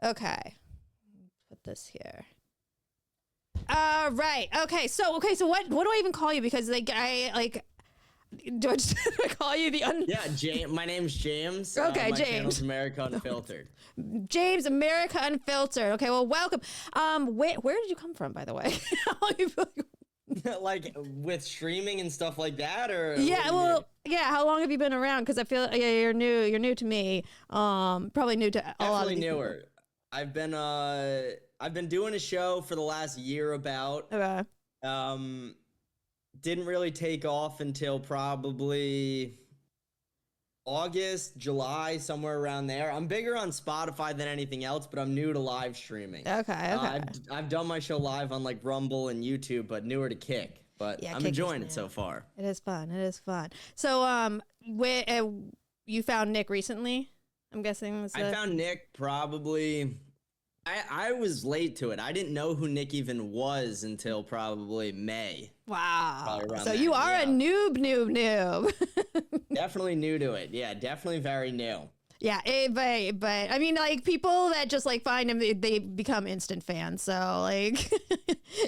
Okay. Put this here. Right. Okay. So what do I even call you? Because do I just call you the Yeah, James. My name's James. Okay, my James. channel's America Unfiltered. James, America Unfiltered. Okay, well, welcome. Where did you come from, by the way? Like with streaming and stuff like that, or Yeah, well, yeah. How long have you been around? Because I feel you're new. You're new to me. Probably new to a lot of these newer. people. I've been doing a show for the last year about. Okay. Didn't really take off until probably August, July, somewhere around there. I'm bigger on Spotify than anything else, but I'm new to live streaming. Okay. I've done my show live on like Rumble and YouTube, but newer to Kick. But Yeah, I'm Kick enjoying is it so far. It is fun. It is fun. So, you found Nick recently? I'm guessing. I found Nick probably. I was late to it. I didn't know who Nick even was until probably May. Wow. So you are a noob. Definitely new to it. Yeah, definitely very new. Yeah, but I mean, like, people that just like find him, they become instant fans. So like,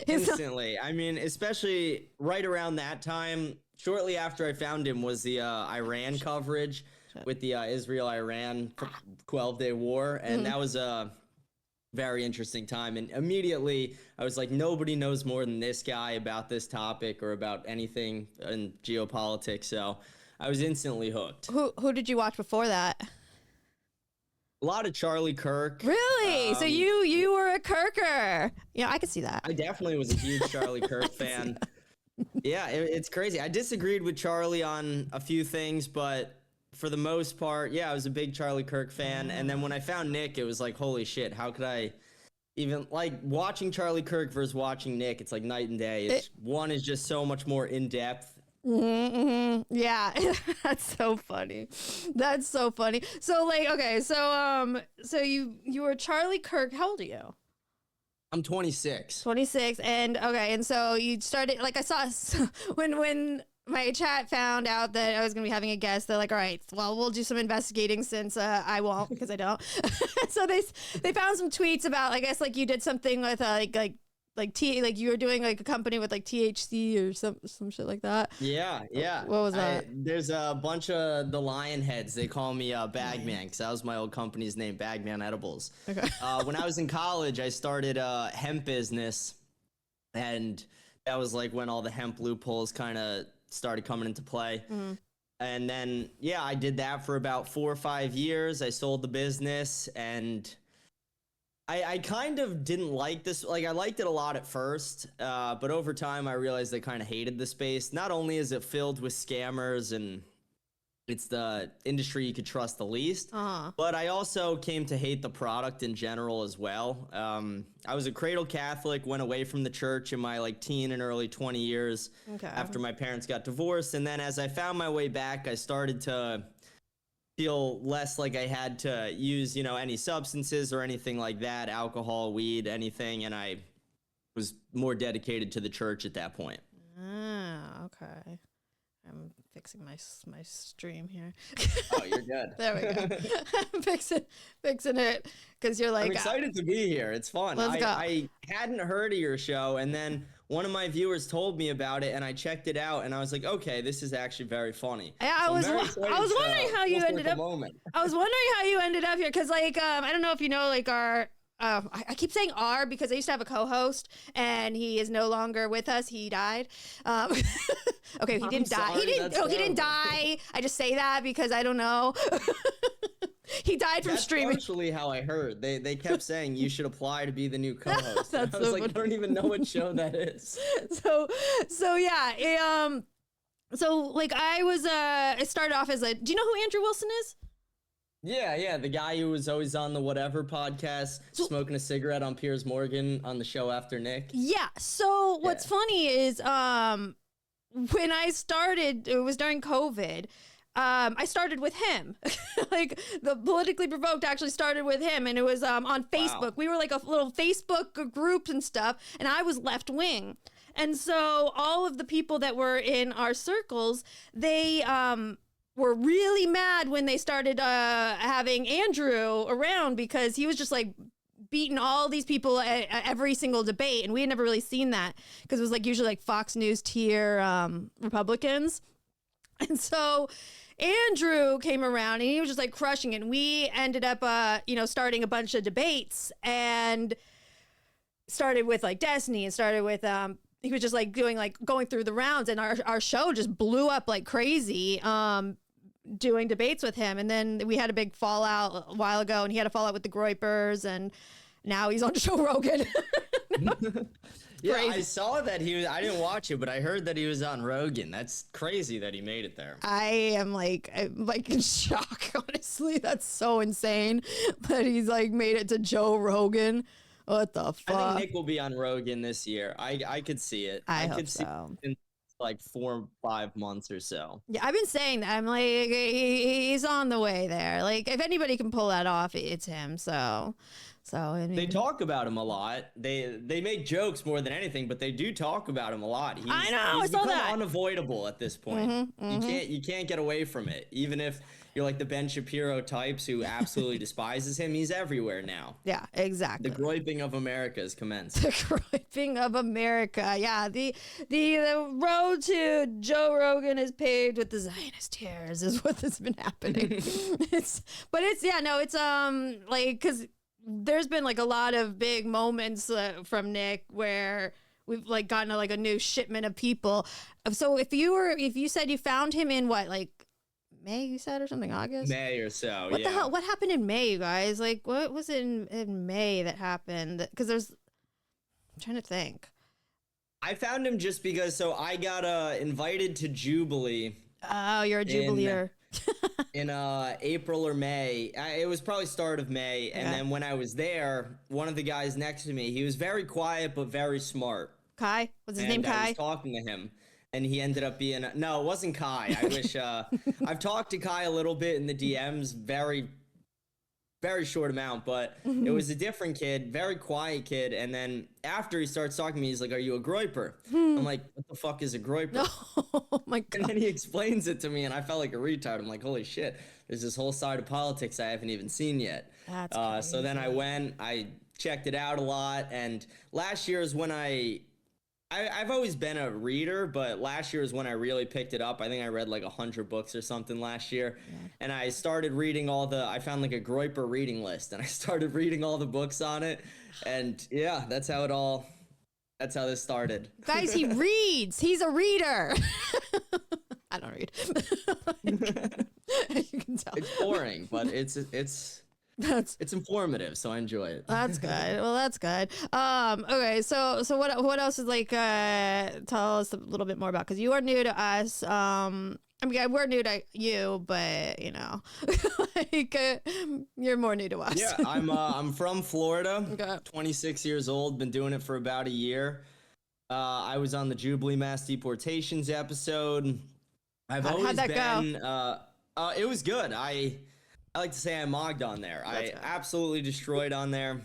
instantly. I mean, especially right around that time, shortly after I found him was the Iran coverage with the Israel-Iran 12-day war, and that was a very interesting time. And immediately I was like, nobody knows more than this guy about this topic or about anything in geopolitics. So I was instantly hooked. Who did you watch before that? A lot of Charlie Kirk. Really? So you were a Kirker. Yeah, I could see that. I definitely was a huge Charlie Kirk fan. Yeah, it's crazy. I disagreed with Charlie on a few things, but for the most part, yeah, I was a big Charlie Kirk fan. And then when I found Nick, it was like, holy shit, how could I even, like, watching Charlie Kirk versus watching Nick, it's like night and day. One is just so much more in-depth. Yeah, that's so funny. That's so funny. So, like, okay, so you were Charlie Kirk. How old are you? I'm 26. 26, and okay, and so you started, like, I saw when my chat found out that I was going to be having a guest, they're like, all right, well, we'll do some investigating since I won't, because I don't. So they found some tweets about, I guess, like, you did something with like you were doing like a company with like THC or some shit like that. Yeah. What was that? There's a bunch of the lion heads. They call me Bagman because that was my old company's name, Bagman Edibles. Okay. When I was in college, I started a hemp business, and that was like when all the hemp loopholes kind of started coming into play. Mm-hmm. And then, yeah, I did that for about 4 or 5 years. I sold the business, and I kind of didn't like this. Like, I liked it a lot at first, but over time I realized I kind of hated the space. Not only is it filled with scammers and it's the industry you could trust the least, but I also came to hate the product in general as well. I was a cradle Catholic, went away from the church in my like teen and early 20 years after my parents got divorced. And then as I found my way back, I started to feel less like I had to use, any substances or anything like that, alcohol, weed, anything. And I was more dedicated to the church at that point. Ah, okay. I'm fixing my stream here. Oh, you're good. There we go. I'm fixing it because you're like, I'm excited to be here. It's fun. Let's go. I hadn't heard of your show, and then one of my viewers told me about it, and I checked it out, and I was like, okay, this is actually very funny. Yeah, I was wondering how you ended up. I was wondering how you ended up here because, like, I don't know if you know, like, our. I keep saying "our" because I used to have a co-host, and he is no longer with us. He died. Okay, he didn't die. He didn't die. I just say that because I don't know. He died from streaming. That's actually how I heard. They kept saying you should apply to be the new co-host. I was like, I don't even know what show that is. So yeah. So like it started off as do you know who Andrew Wilson is? Yeah, the guy who was always on the Whatever podcast, smoking a cigarette on Piers Morgan on the show after Nick. Yeah. So what's funny is when I started, it was during COVID. I started with him. Like the Politically Provoked actually started with him, and it was on Facebook. Wow. We were like a little Facebook group and stuff, and I was left wing. And so all of the people that were in our circles, they were really mad when they started having Andrew around because he was just like beaten all these people at every single debate, and we had never really seen that because it was like usually like Fox News tier Republicans. And so Andrew came around and he was just like crushing it. And we ended up, starting a bunch of debates, and started with like Destiny, and started with, he was just like going through the rounds, and our show just blew up like crazy, doing debates with him. And then we had a big fallout a while ago, and he had a fallout with the Groypers, and now he's on Joe Rogan. Yeah, I saw that I didn't watch it, but I heard that he was on Rogan. That's crazy that he made it there. I'm like in shock, honestly. That's so insane that he's like made it to Joe Rogan. What the fuck? I think Nick will be on Rogan this year. I could see it. I hope could so. See it in like 4 or 5 months or so. Yeah, I've been saying that. I'm like, he's on the way there. Like, if anybody can pull that off, it's him. So I mean, they talk about him a lot. They make jokes more than anything, but they do talk about him a lot. I know. He's I saw become that. Unavoidable at this point. You can't get away from it. Even if you're like the Ben Shapiro types who absolutely despises him, he's everywhere now. Yeah, exactly. The groyping of America has commenced. The groyping of America. Yeah, the road to Joe Rogan is paved with the Zionist tears, is what has been happening. It's like, because there's been like a lot of big moments from Nick where we've like gotten a new shipment of people. So if you said you found him in what, like May, you said, or something, August? May or so. What the hell? What happened in May, you guys? Like, what was it in May that happened? Because I'm trying to think. I found him just because, so I got invited to Jubilee. Oh, you're a Jubileer. In April or May. It was probably start of May. And then when I was there, one of the guys next to me, he was very quiet but very smart. Kai? Was his name Kai? I was talking to him, and he ended up being... No, it wasn't Kai. I wish... I've talked to Kai a little bit in the DMs, very, very short amount, but it was a different kid, very quiet kid. And then after he starts talking to me, he's like, "Are you a groyper?" I'm like, "What the fuck is a groyper?" Oh my God. And then he explains it to me, and I felt like a retard. I'm like, holy shit, there's this whole side of politics I haven't even seen yet. That's crazy. So then I checked it out a lot, and last year is when I've always been a reader, but last year is when I really picked it up. I think I read like 100 books or something last year. Yeah. And I started reading I found like a Groyper reading list, and I started reading all the books on it. And yeah, that's how this started. Guys, he reads. He's a reader. I don't read. You can tell. It's boring, but it's informative, so I enjoy it. That's good. Well, that's good. Okay, so what else is like? Tell us a little bit more about, because you are new to us. I mean, we're new to you, but you're more new to us. Yeah, I'm from Florida. Okay. 26 years old. Been doing it for about a year. I was on the Jubilee mass deportations episode. How'd that go? It was good. I like to say I mogged on there. I absolutely destroyed on there.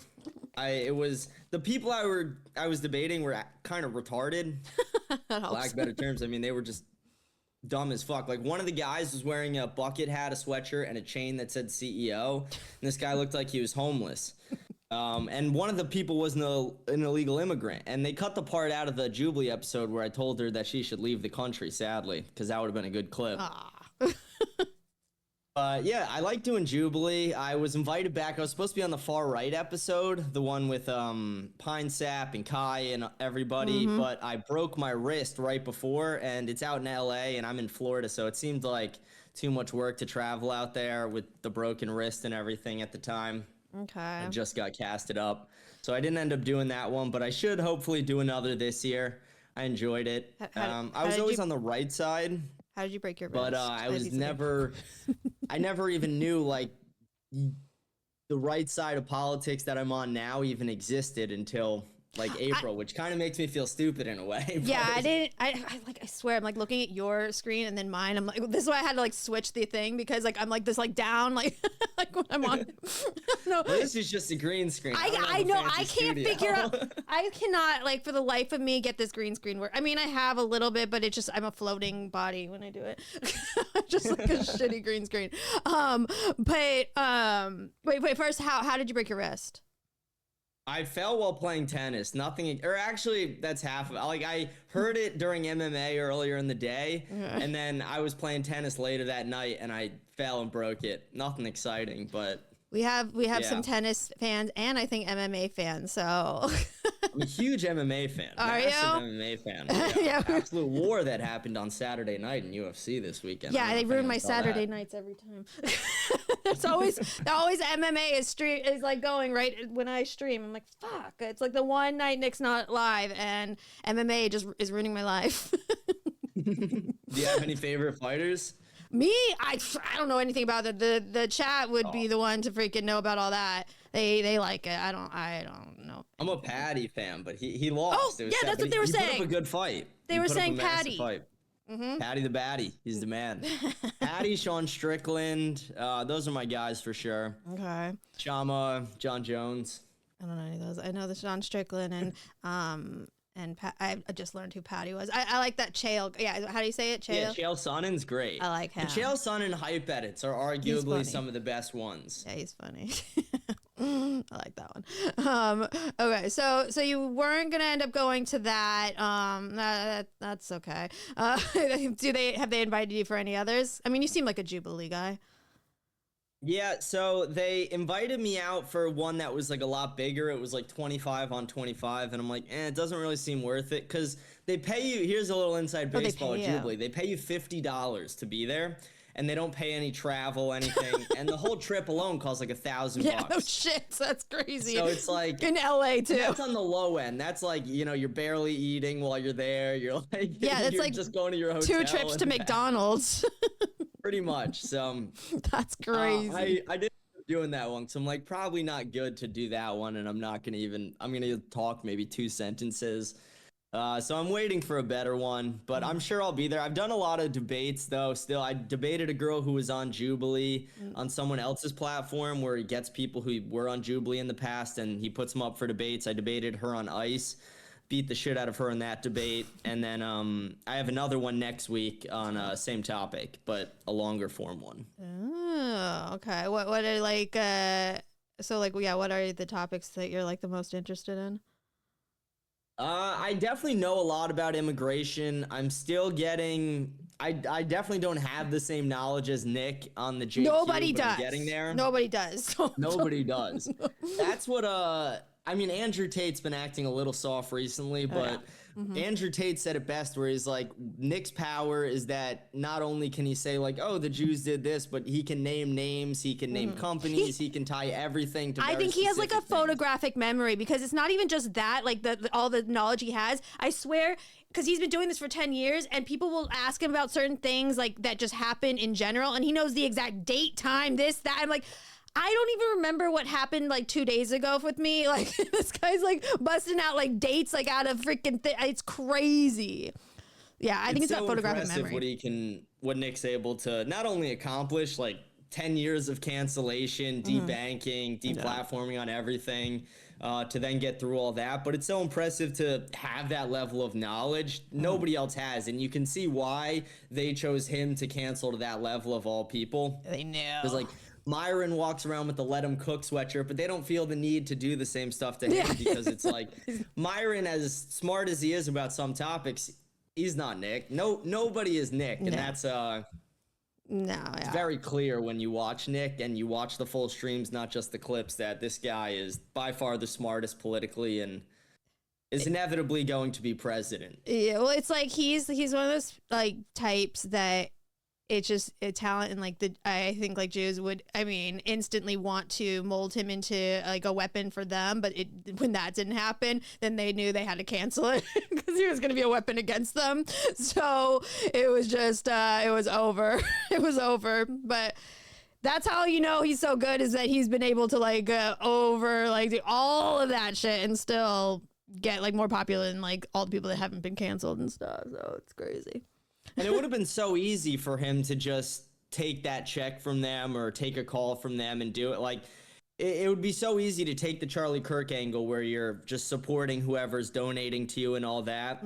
The people I was debating were kind of retarded. Lack of better terms. I mean, they were just dumb as fuck. Like, one of the guys was wearing a bucket hat, a sweatshirt, and a chain that said CEO. And this guy looked like he was homeless. And one of the people was an illegal immigrant. And they cut the part out of the Jubilee episode where I told her that she should leave the country, sadly, because that would have been a good clip. Yeah, I like doing Jubilee. I was invited back. I was supposed to be on the far right episode, the one with Pine Sap and Kai and everybody, but I broke my wrist right before, and it's out in LA, and I'm in Florida, so it seemed like too much work to travel out there with the broken wrist and everything at the time. Okay. I just got casted up, so I didn't end up doing that one, but I should hopefully do another this year. I enjoyed it. I was always on the right side. How did you break your wrist? But I never even knew like the right side of politics that I'm on now even existed until like April, which kind of makes me feel stupid in a way. Yeah, I swear, I'm like looking at your screen and then mine. I'm like, this is why I had to like switch the thing, because like I'm like this like down like like when I'm on. No, well, this is just a green screen. I know. I can't figure out. I cannot like for the life of me get this green screen work. I mean, I have a little bit, but it's just I'm a floating body when I do it. Just like a shitty green screen. Wait. First, how did you break your wrist? I fell while playing tennis. Nothing, or actually, that's half of it. Like, I heard it during MMA earlier in the day, and then I was playing tennis later that night, and I fell and broke it. Nothing exciting, but We have some tennis fans and I think MMA fans. So I'm a huge MMA fan. Are Massive you? MMA fan. Yeah. Absolute war that happened on Saturday night in UFC this weekend. Yeah, they ruin my Saturday nights every time. It's always MMA is like going right when I stream. I'm like, fuck. It's like the one night Nick's not live and MMA just is ruining my life. Do you have any favorite fighters? Me, I don't know anything about it. The chat would be the one to freaking know about all that. They like it. I don't know. I'm a Patty fan, but he lost. Oh, yeah, that's what they were saying. He put up a good fight. They were saying Patty. Patty the Batty. He's the man. Patty, Sean Strickland. Those are my guys for sure. Okay. Chama, John Jones. I don't know any of those. I know the Sean Strickland and I just learned who Patty was. I like that Chael. Yeah, how do you say it? Chael? Yeah, Chael Sonnen's great. I like him. The Chael Sonnen hype edits are arguably some of the best ones. Yeah, he's funny. I like that one. Okay, so you weren't gonna end up going to that. That's okay. Have they invited you for any others? I mean, you seem like a Jubilee guy. Yeah, so they invited me out for one that was like a lot bigger. It was like 25 on 25, and I'm like, it doesn't really seem worth it because they pay you. Here's a little inside baseball at Jubilee. They pay you $50 to be there, and they don't pay any travel, anything, and the whole trip alone costs like $1,000. Yeah, no shit, that's crazy. So it's like in LA too. That's on the low end. That's like you're barely eating while you're there. You're like that's you're like just going to your hotel. 2 trips to McDonald's. Pretty much. So that's crazy. I did doing that one, so I'm like probably not good to do that one, and I'm gonna talk maybe 2 sentences. So I'm waiting for a better one, but I'm sure I'll be there. I've done a lot of debates though. Still, I debated a girl who was on Jubilee on someone else's platform where he gets people who were on Jubilee in the past and he puts them up for debates. I debated her on Ice. Beat the shit out of her in that debate, and then I have another one next week on same topic, but a longer form one. Oh, okay. What are like? So like, yeah. What are the topics that you're like the most interested in? I definitely know a lot about immigration. I'm still getting. I definitely don't have the same knowledge as Nick on the JQ. Nobody does. I'm getting there. Nobody does. Nobody does. That's what I mean, Andrew Tate's been acting a little soft recently, but Andrew Tate said it best where he's like, Nick's power is that not only can he say like, oh, the Jews did this, but he can name names, he can name companies, he can tie everything to I think he has like a photographic memory because it's not even just that, like all the knowledge he has. I swear, because he's been doing this for 10 years and people will ask him about certain things like that just happen in general. And he knows the exact date, time, this, that. I'm like, I don't even remember what happened like 2 days ago with me. Like this guy's like busting out like dates like out of freaking it's crazy. Yeah, I think it's that photographic memory. What Nick's able to not only accomplish like 10 years of cancellation, debanking, deplatforming on everything, to then get through all that. But it's so impressive to have that level of knowledge. Nobody else has. And you can see why they chose him to cancel to that level of all people. They knew. Because like, Myron walks around with the Let Him Cook sweatshirt, but they don't feel the need to do the same stuff to him because it's like Myron, as smart as he is about some topics, he's not Nick. Nobody is Nick, and that's it's very clear when you watch Nick and you watch the full streams, not just the clips, that this guy is by far the smartest politically and is inevitably going to be president. Yeah, well, it's like he's one of those like types that. It's just a talent, and like I think like Jews would, instantly want to mold him into like a weapon for them. But when that didn't happen, then they knew they had to cancel it because he was going to be a weapon against them. So it was just it was over. It was over. But that's how you know he's so good, is that he's been able to like over like do all of that shit and still get like more popular than like all the people that haven't been canceled and stuff. So it's crazy. And it would have been so easy for him to just take that check from them or take a call from them and do it. Like, it would be so easy to take the Charlie Kirk angle where you're just supporting whoever's donating to you and all that.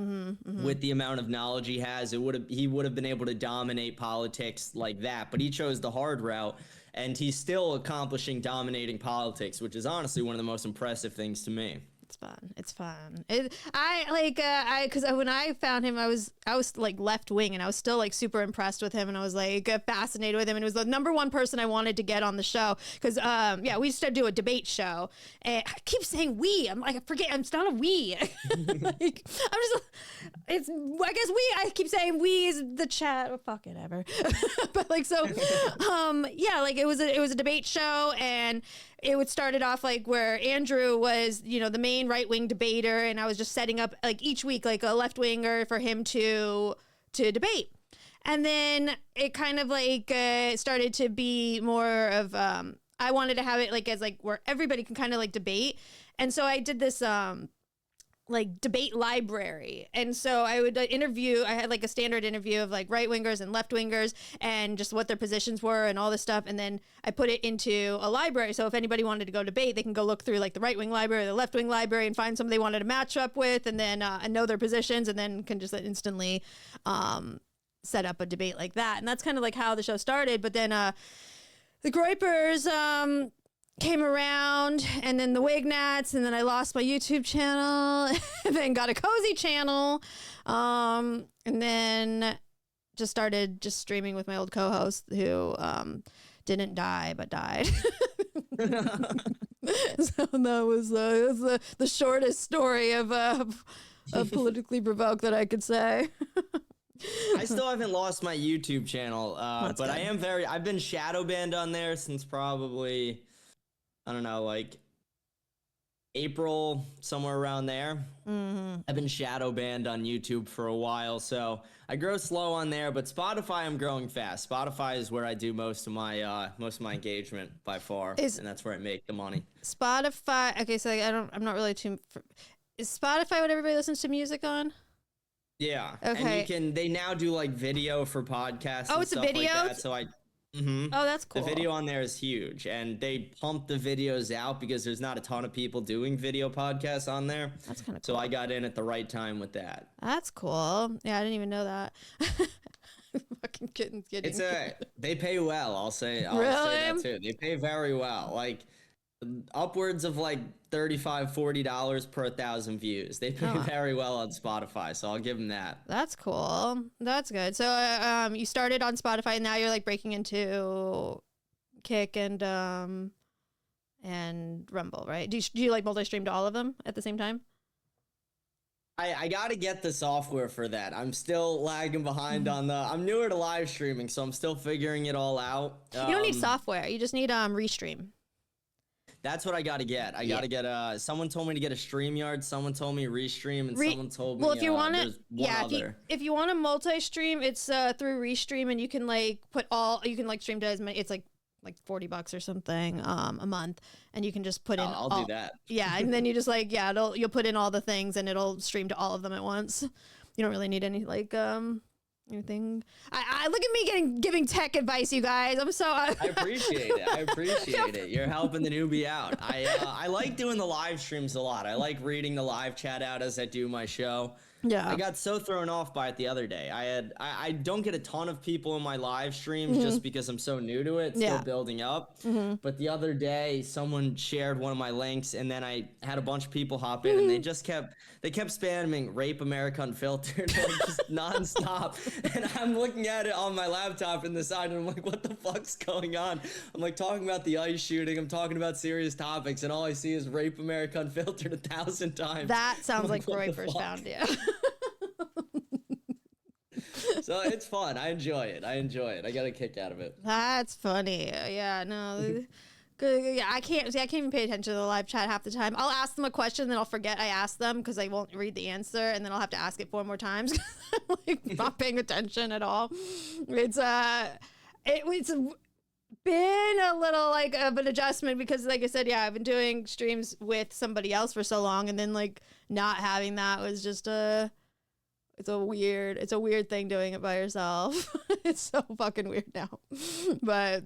With the amount of knowledge he has, he would have been able to dominate politics like that. But he chose the hard route. and he's still accomplishing dominating politics, which is honestly one of the most impressive things to me. It's fun. It's fun. Because when I found him, I was like left wing, and I was still like super impressed with him, and I was like fascinated with him, and it was the number one person I wanted to get on the show because we used to do a debate show, and I keep saying we. I'm like, I forget. I'm not a we. Like, I guess we. I keep saying we is the chat. Oh, fuck it, ever. But like so, like it was a debate show, and it would started off like where Andrew was, the main right-wing debater, and I was just setting up like each week like a left-winger for him to debate. And then it kind of like started to be more of I wanted to have it like as like where everybody can kind of like debate. And so I did this like debate library. And so I would I had like a standard interview of like right wingers and left wingers and just what their positions were and all this stuff. And then I put it into a library. So if anybody wanted to go debate, they can go look through like the right wing library, the left wing library, and find somebody they wanted to match up with, and then and know their positions, and then can just instantly set up a debate like that. And that's kind of like how the show started. But then the Groypers came around, and then the Wignats, and then I lost my YouTube channel, and then got a cozy channel, and then just started streaming with my old co-host who didn't die but died. So that was the shortest story of Politically Provoked that I could say. I still haven't lost my YouTube channel, but good. I've been shadow banned on there since probably, I don't know, like April, somewhere around there. Mm-hmm. I've been shadow banned on YouTube for a while, so I grow slow on there. But Spotify, I'm growing fast. Spotify is where I do most of my engagement by far, and that's where I make the money. Spotify. Okay, so I'm not really too. Is Spotify what everybody listens to music on? Yeah. Okay. And they now do like video for podcasts. Oh, it's a video. Like that, so Mm-hmm. Oh, that's cool. The video on there is huge, and they pump the videos out because there's not a ton of people doing video podcasts on there. That's kind of cool. So I got in at the right time with that. That's cool. Yeah, I didn't even know that. Fucking kidding. They pay well. I'll say that too. They pay very well. Like upwards of like $35, $40 per 1,000 views. They pay very well on Spotify, so I'll give them that. That's cool. That's good. So you started on Spotify, and now you're like breaking into Kick and Rumble, right? Do you like multi-stream to all of them at the same time? I gotta get the software for that. I'm still lagging behind on I'm newer to live streaming, so I'm still figuring it all out. You don't need software. You just need Restream. That's what I gotta get. I gotta get someone told me to get a StreamYard, someone told me Restream, and someone told me if you want it, if you want a multi-stream, it's through Restream, and you can like stream to as many. It's like $40 or something a month, and you can just put in. I'll do that. Yeah, and then you just you'll put in all the things, and it'll stream to all of them at once. You don't really need any anything. I look at me giving tech advice, you guys. I appreciate it. You're helping the newbie out. I like doing the live streams a lot. I like reading the live chat out as I do my show. Yeah. I got so thrown off by it the other day. I don't get a ton of people in my live streams just because I'm so new to it, still building up. Mm-hmm. But the other day, someone shared one of my links, and then I had a bunch of people hop in, and they kept spamming "Rape America Unfiltered" just nonstop. And I'm looking at it on my laptop in the side, and I'm like, what the fuck's going on? I'm like talking about the ICE shooting. I'm talking about serious topics, and all I see is "Rape America Unfiltered" 1,000 times. That sounds like Roy first found you. So it's fun. I enjoy it. I got a kick out of it. That's funny. Yeah, no. Good. Yeah, I can't even pay attention to the live chat half the time. I'll ask them a question, then I'll forget I asked them because I won't read the answer, and then I'll have to ask it 4 more times because I'm like not paying attention at all. It's been a little like of an adjustment because, like I said, I've been doing streams with somebody else for so long, and then like not having that was just it's a weird thing doing it by yourself. It's so fucking weird now. But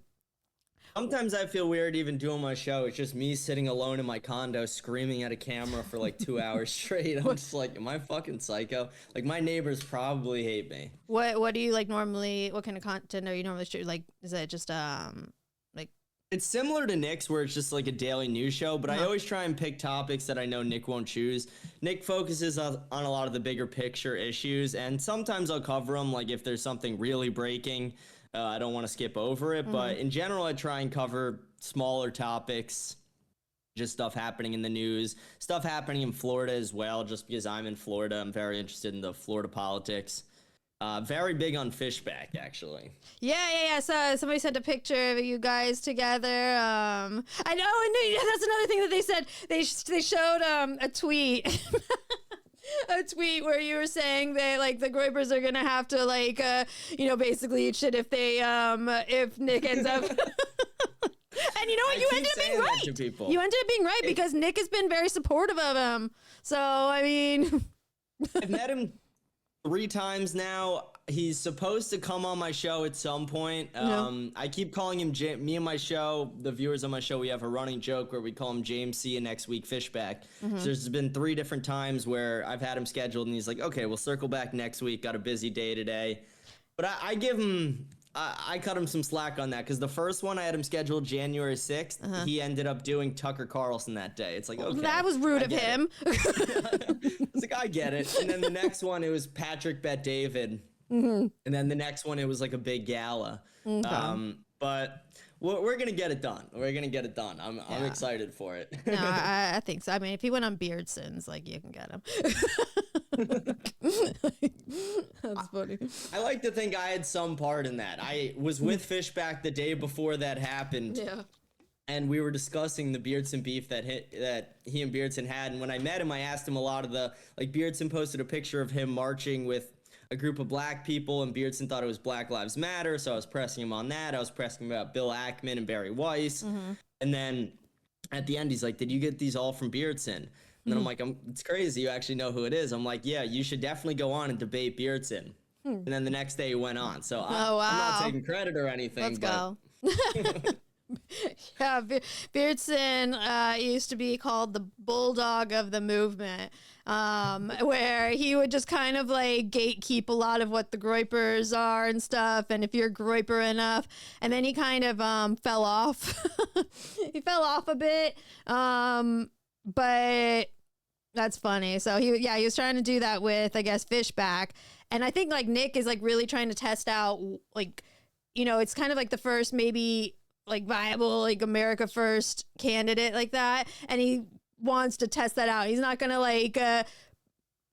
sometimes I feel weird even doing my show. It's just me sitting alone in my condo screaming at a camera for like 2 hours straight. I'm just like, am I fucking psycho? Like my neighbors probably hate me. What do you like normally? What kind of content are you normally streaming? Like, is it just like It's similar to Nick's, where it's just like a daily news show, but I always try and pick topics that I know Nick won't choose. Nick focuses on a lot of the bigger picture issues, and sometimes I'll cover them, like if there's something really breaking. I don't want to skip over it, but in general, I try and cover smaller topics, just stuff happening in the news, stuff happening in Florida as well, just because I'm in Florida. I'm very interested in the Florida politics. Very big on Fishback, actually. Yeah. So somebody sent a picture of you guys together. I know, and that's another thing that they said. They showed a tweet. A tweet where you were saying that like the Groypers are gonna have to like basically eat shit if they if Nick ends up. And you know what? You ended up being right. You ended up being right because Nick has been very supportive of him. So I mean, I've met him 3 times now. He's supposed to come on my show at some point. I keep calling him me and my show, the viewers on my show, we have a running joke where we call him James C and next week Fishback. So there's been 3 different times where I've had him scheduled and he's like, okay, we'll circle back next week. Got a busy day today. But I give him, I cut him some slack on that because the first one I had him scheduled January 6th. He ended up doing Tucker Carlson that day. It's like, okay. That was rude of him. It's like, I get it. And then the next one, it was Patrick Bet David. And then the next one, it was like a big gala. But we're going to get it done. We're going to get it done. I'm excited for it. No, I think so. I mean, if he went on Beardson's, like, you can get him. That's funny. I like to think I had some part in that. I was with Fishback the day before that happened. Yeah. And we were discussing the Beardson beef that he and Beardson had. And when I met him, I asked him a lot of Beardson posted a picture of him marching with a group of black people, and Beardson thought it was Black Lives Matter, so I was pressing him on that. I was pressing him about Bill Ackman and Barry Weiss. And then at the end, he's like, did you get these all from Beardson? And then I'm like, it's crazy you actually know who it is. I'm like, yeah, you should definitely go on and debate Beardson. And then the next day he went on. So I'm not taking credit or anything. Let's go. Yeah, Beardson used to be called the bulldog of the movement, where he would just kind of like gatekeep a lot of what the Groypers are and stuff, and if you're Groyper enough, and then he kind of fell off. He fell off a bit, but that's funny. So he was trying to do that with, I guess, Fishback, and I think like Nick is like really trying to test out like, it's kind of like the first maybe like viable like America First candidate like that, and he wants to test that out. He's not gonna like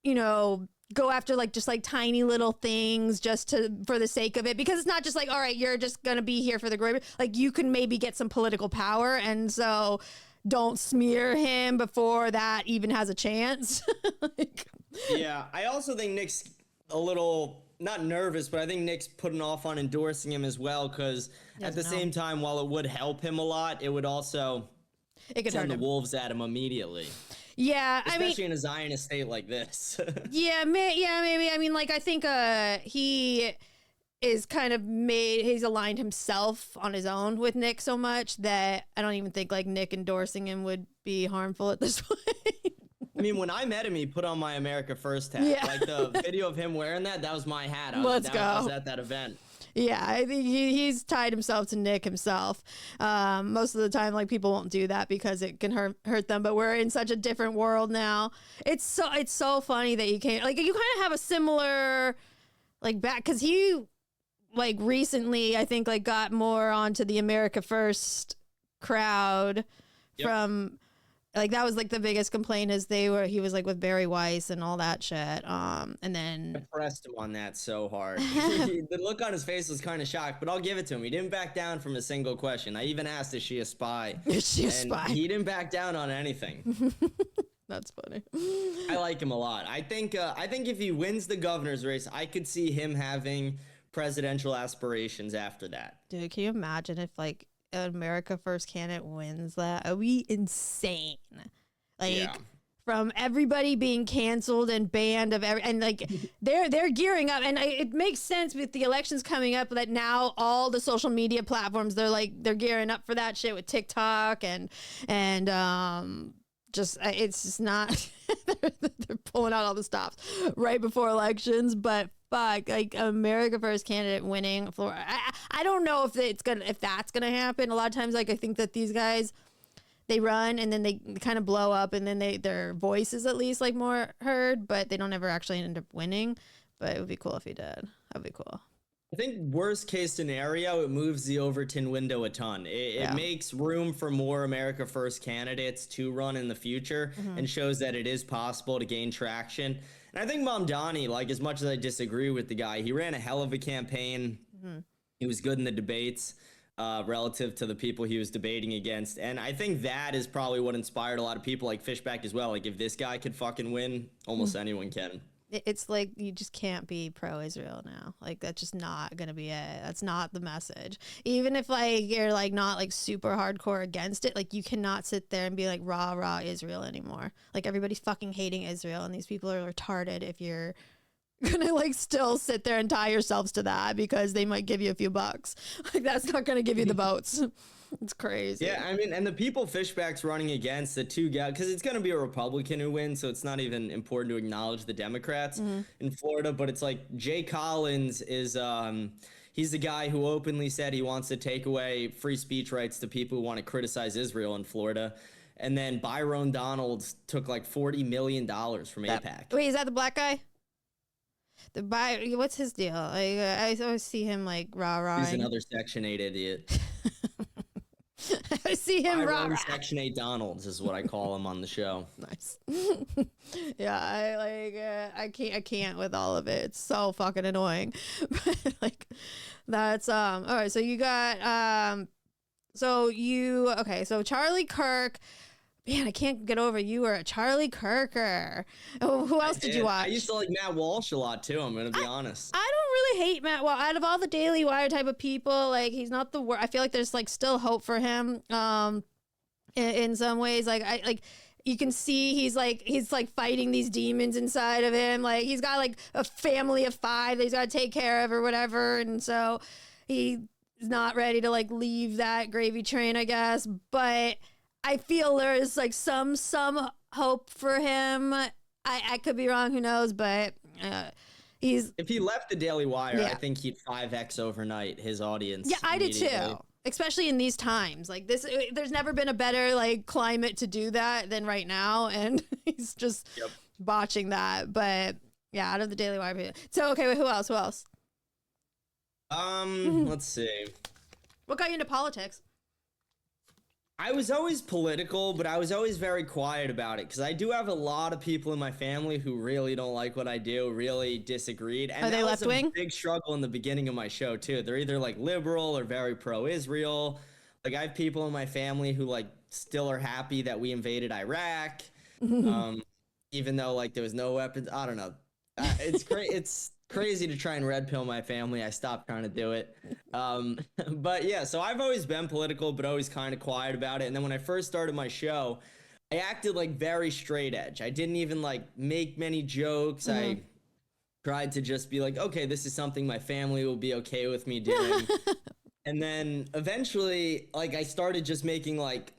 go after like just like tiny little things just for the sake of it, because it's not just like, all right, you're just gonna be here for the Groyper. Like you can maybe get some political power, and so don't smear him before that even has a chance. Yeah, I also think Nick's a little not nervous, but I think Nick's putting off on endorsing him as well, because at the same time, while it would help him a lot, it would also send the wolves at him immediately. Yeah, especially in a Zionist state like this. maybe. I mean, like, I think he is kind of he's aligned himself on his own with Nick so much that I don't even think like Nick endorsing him would be harmful at this point. I mean, when I met him, he put on my America First hat. Yeah. Like the video of him wearing that was my hat. I was at that event. Yeah, I think he's tied himself to Nick himself. Most of the time, like, people won't do that because it can hurt them. But we're in such a different world now. It's so funny that you can't, like, you kind of have a similar, like, back, because he, like, recently, I think, like, got more onto the America First crowd from. Like, that was, like, the biggest complaint is he was, like, with Barry Weiss and all that shit. And then... I pressed him on that so hard. The look on his face was kind of shocked, but I'll give it to him. He didn't back down from a single question. I even asked, is she a spy? Is she a spy? He didn't back down on anything. That's funny. I like him a lot. I think if he wins the governor's race, I could see him having presidential aspirations after that. Dude, can you imagine if, like, America First candidate wins that? It would be insane. Like, from everybody being canceled and banned and like they're gearing up, and it makes sense with the elections coming up that now all the social media platforms they're gearing up for that shit with TikTok and just it's just not they're pulling out all the stops right before elections. But fuck, like America First candidate winning Florida. I don't know if that's gonna happen. A lot of times, like I think that these guys, they run and then they kind of blow up, and then their voice is at least like more heard, but they don't ever actually end up winning. But it would be cool if he did. That'd be cool. I think worst case scenario, it moves the Overton window a ton. It makes room for more America First candidates to run in the future and shows that it is possible to gain traction. And I think Mamdani, like as much as I disagree with the guy, he ran a hell of a campaign. He was good in the debates relative to the people he was debating against. And I think that is probably what inspired a lot of people like Fishback as well. Like if this guy could fucking win, almost anyone can. It's like you just can't be pro-Israel now. Like that's just not gonna be it. That's not the message. Even if like you're like not like super hardcore against it, like you cannot sit there and be like rah Israel anymore. Like everybody's fucking hating Israel, and these people are retarded if you're gonna like still sit there and tie yourselves to that because they might give you a few bucks. Like that's not gonna give you the votes. It's crazy. Yeah, I mean, and the people Fishback's running against, the two guys, because it's going to be a Republican who wins, so it's not even important to acknowledge the Democrats in Florida, but it's like Jay Collins is, he's the guy who openly said he wants to take away free speech rights to people who want to criticize Israel in Florida. And then Byron Donalds took like $40 million from AIPAC. Wait, is that the black guy? What's his deal? I always see him like rah. He's another Section 8 idiot. I see him rah. Section 8 Donalds is what I call him on the show. Nice. Yeah, I can't with all of it. It's so fucking annoying. But like that's all right, so you got so Charlie Kirk. Man, I can't get over you were a Charlie Kirker. Oh, who else did you watch? I used to like Matt Walsh a lot too, I'm gonna be honest. I don't really hate Matt. Well, out of all the Daily Wire type of people, like he's not the worst. I feel like there's like still hope for him. In some ways, like you can see he's like fighting these demons inside of him. Like he's got like a family of 5 that he's got to take care of or whatever, and so he's not ready to like leave that gravy train, I guess. But I feel there is like some hope for him. I could be wrong, who knows, but if he left the Daily Wire, I think he'd 5x overnight his audience. Yeah, I did too. Especially in these times like this, there's never been a better like climate to do that than right now, and he's just botching that. But yeah, out of the Daily Wire. So okay, wait, who else? Let's see. What got you into politics? I was always political, but I was always very quiet about it because I do have a lot of people in my family who really don't like what I do, really disagreed. And are they left wing? Big struggle in the beginning of my show too. They're either like liberal or very pro-Israel. Like I have people in my family who like still are happy that we invaded Iraq, even though like there was no weapons. I don't know. It's great. It's crazy to try and red pill my family. I stopped trying to do it. But yeah, so I've always been political, but always kind of quiet about it. And then when I first started my show, I acted like very straight edge. I didn't even like make many jokes. I tried to just be like, okay, this is something my family will be okay with me doing. And then eventually, like I started just making like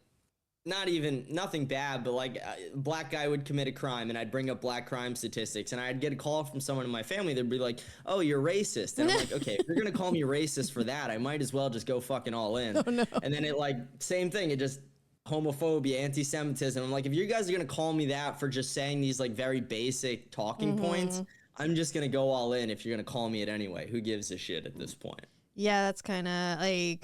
nothing bad, but like a black guy would commit a crime and I'd bring up black crime statistics and I'd get a call from someone in my family. They'd be like, oh, you're racist. And I'm like, okay, if you're going to call me racist for that, I might as well just go fucking all in. Oh, no. And then it like, same thing. It just homophobia, anti-Semitism. I'm like, if you guys are going to call me that for just saying these like very basic talking points, I'm just going to go all in if you're going to call me it anyway. Who gives a shit at this point? Yeah, that's kind of like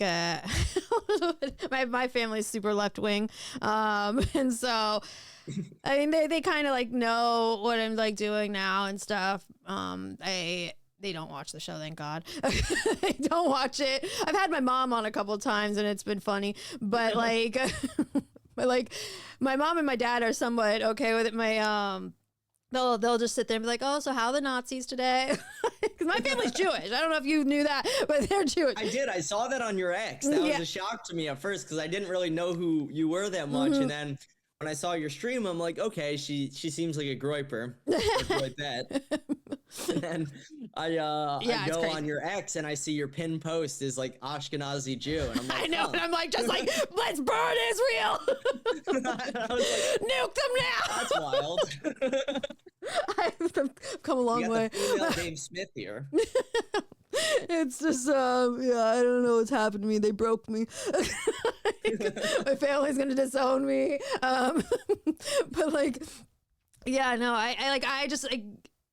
my family's super left wing, and so I mean they kind of like know what I'm like doing now and stuff. They don't watch the show, thank God. They don't watch it. I've had my mom on a couple of times and it's been funny, but like, my mom and my dad are somewhat okay with it. They'll just sit there and be like, oh, so how are the Nazis today? Because my family's Jewish. I don't know if you knew that, but they're Jewish. I did. I saw that on your ex. That was a shock to me at first because I didn't really know who you were that much. And then when I saw your stream, I'm like, okay, she seems like a groiper. Like that. And then I go on your ex and I see your pin post is like Ashkenazi Jew. And I'm like, I know. And I'm like, just like, let's burn Israel. I was like, nuke them now. That's wild. I've come a long You got way. the female Dave Smith here. It's just, yeah, I don't know what's happened to me. They broke me. My family's gonna disown me. But like, yeah, no, I just like,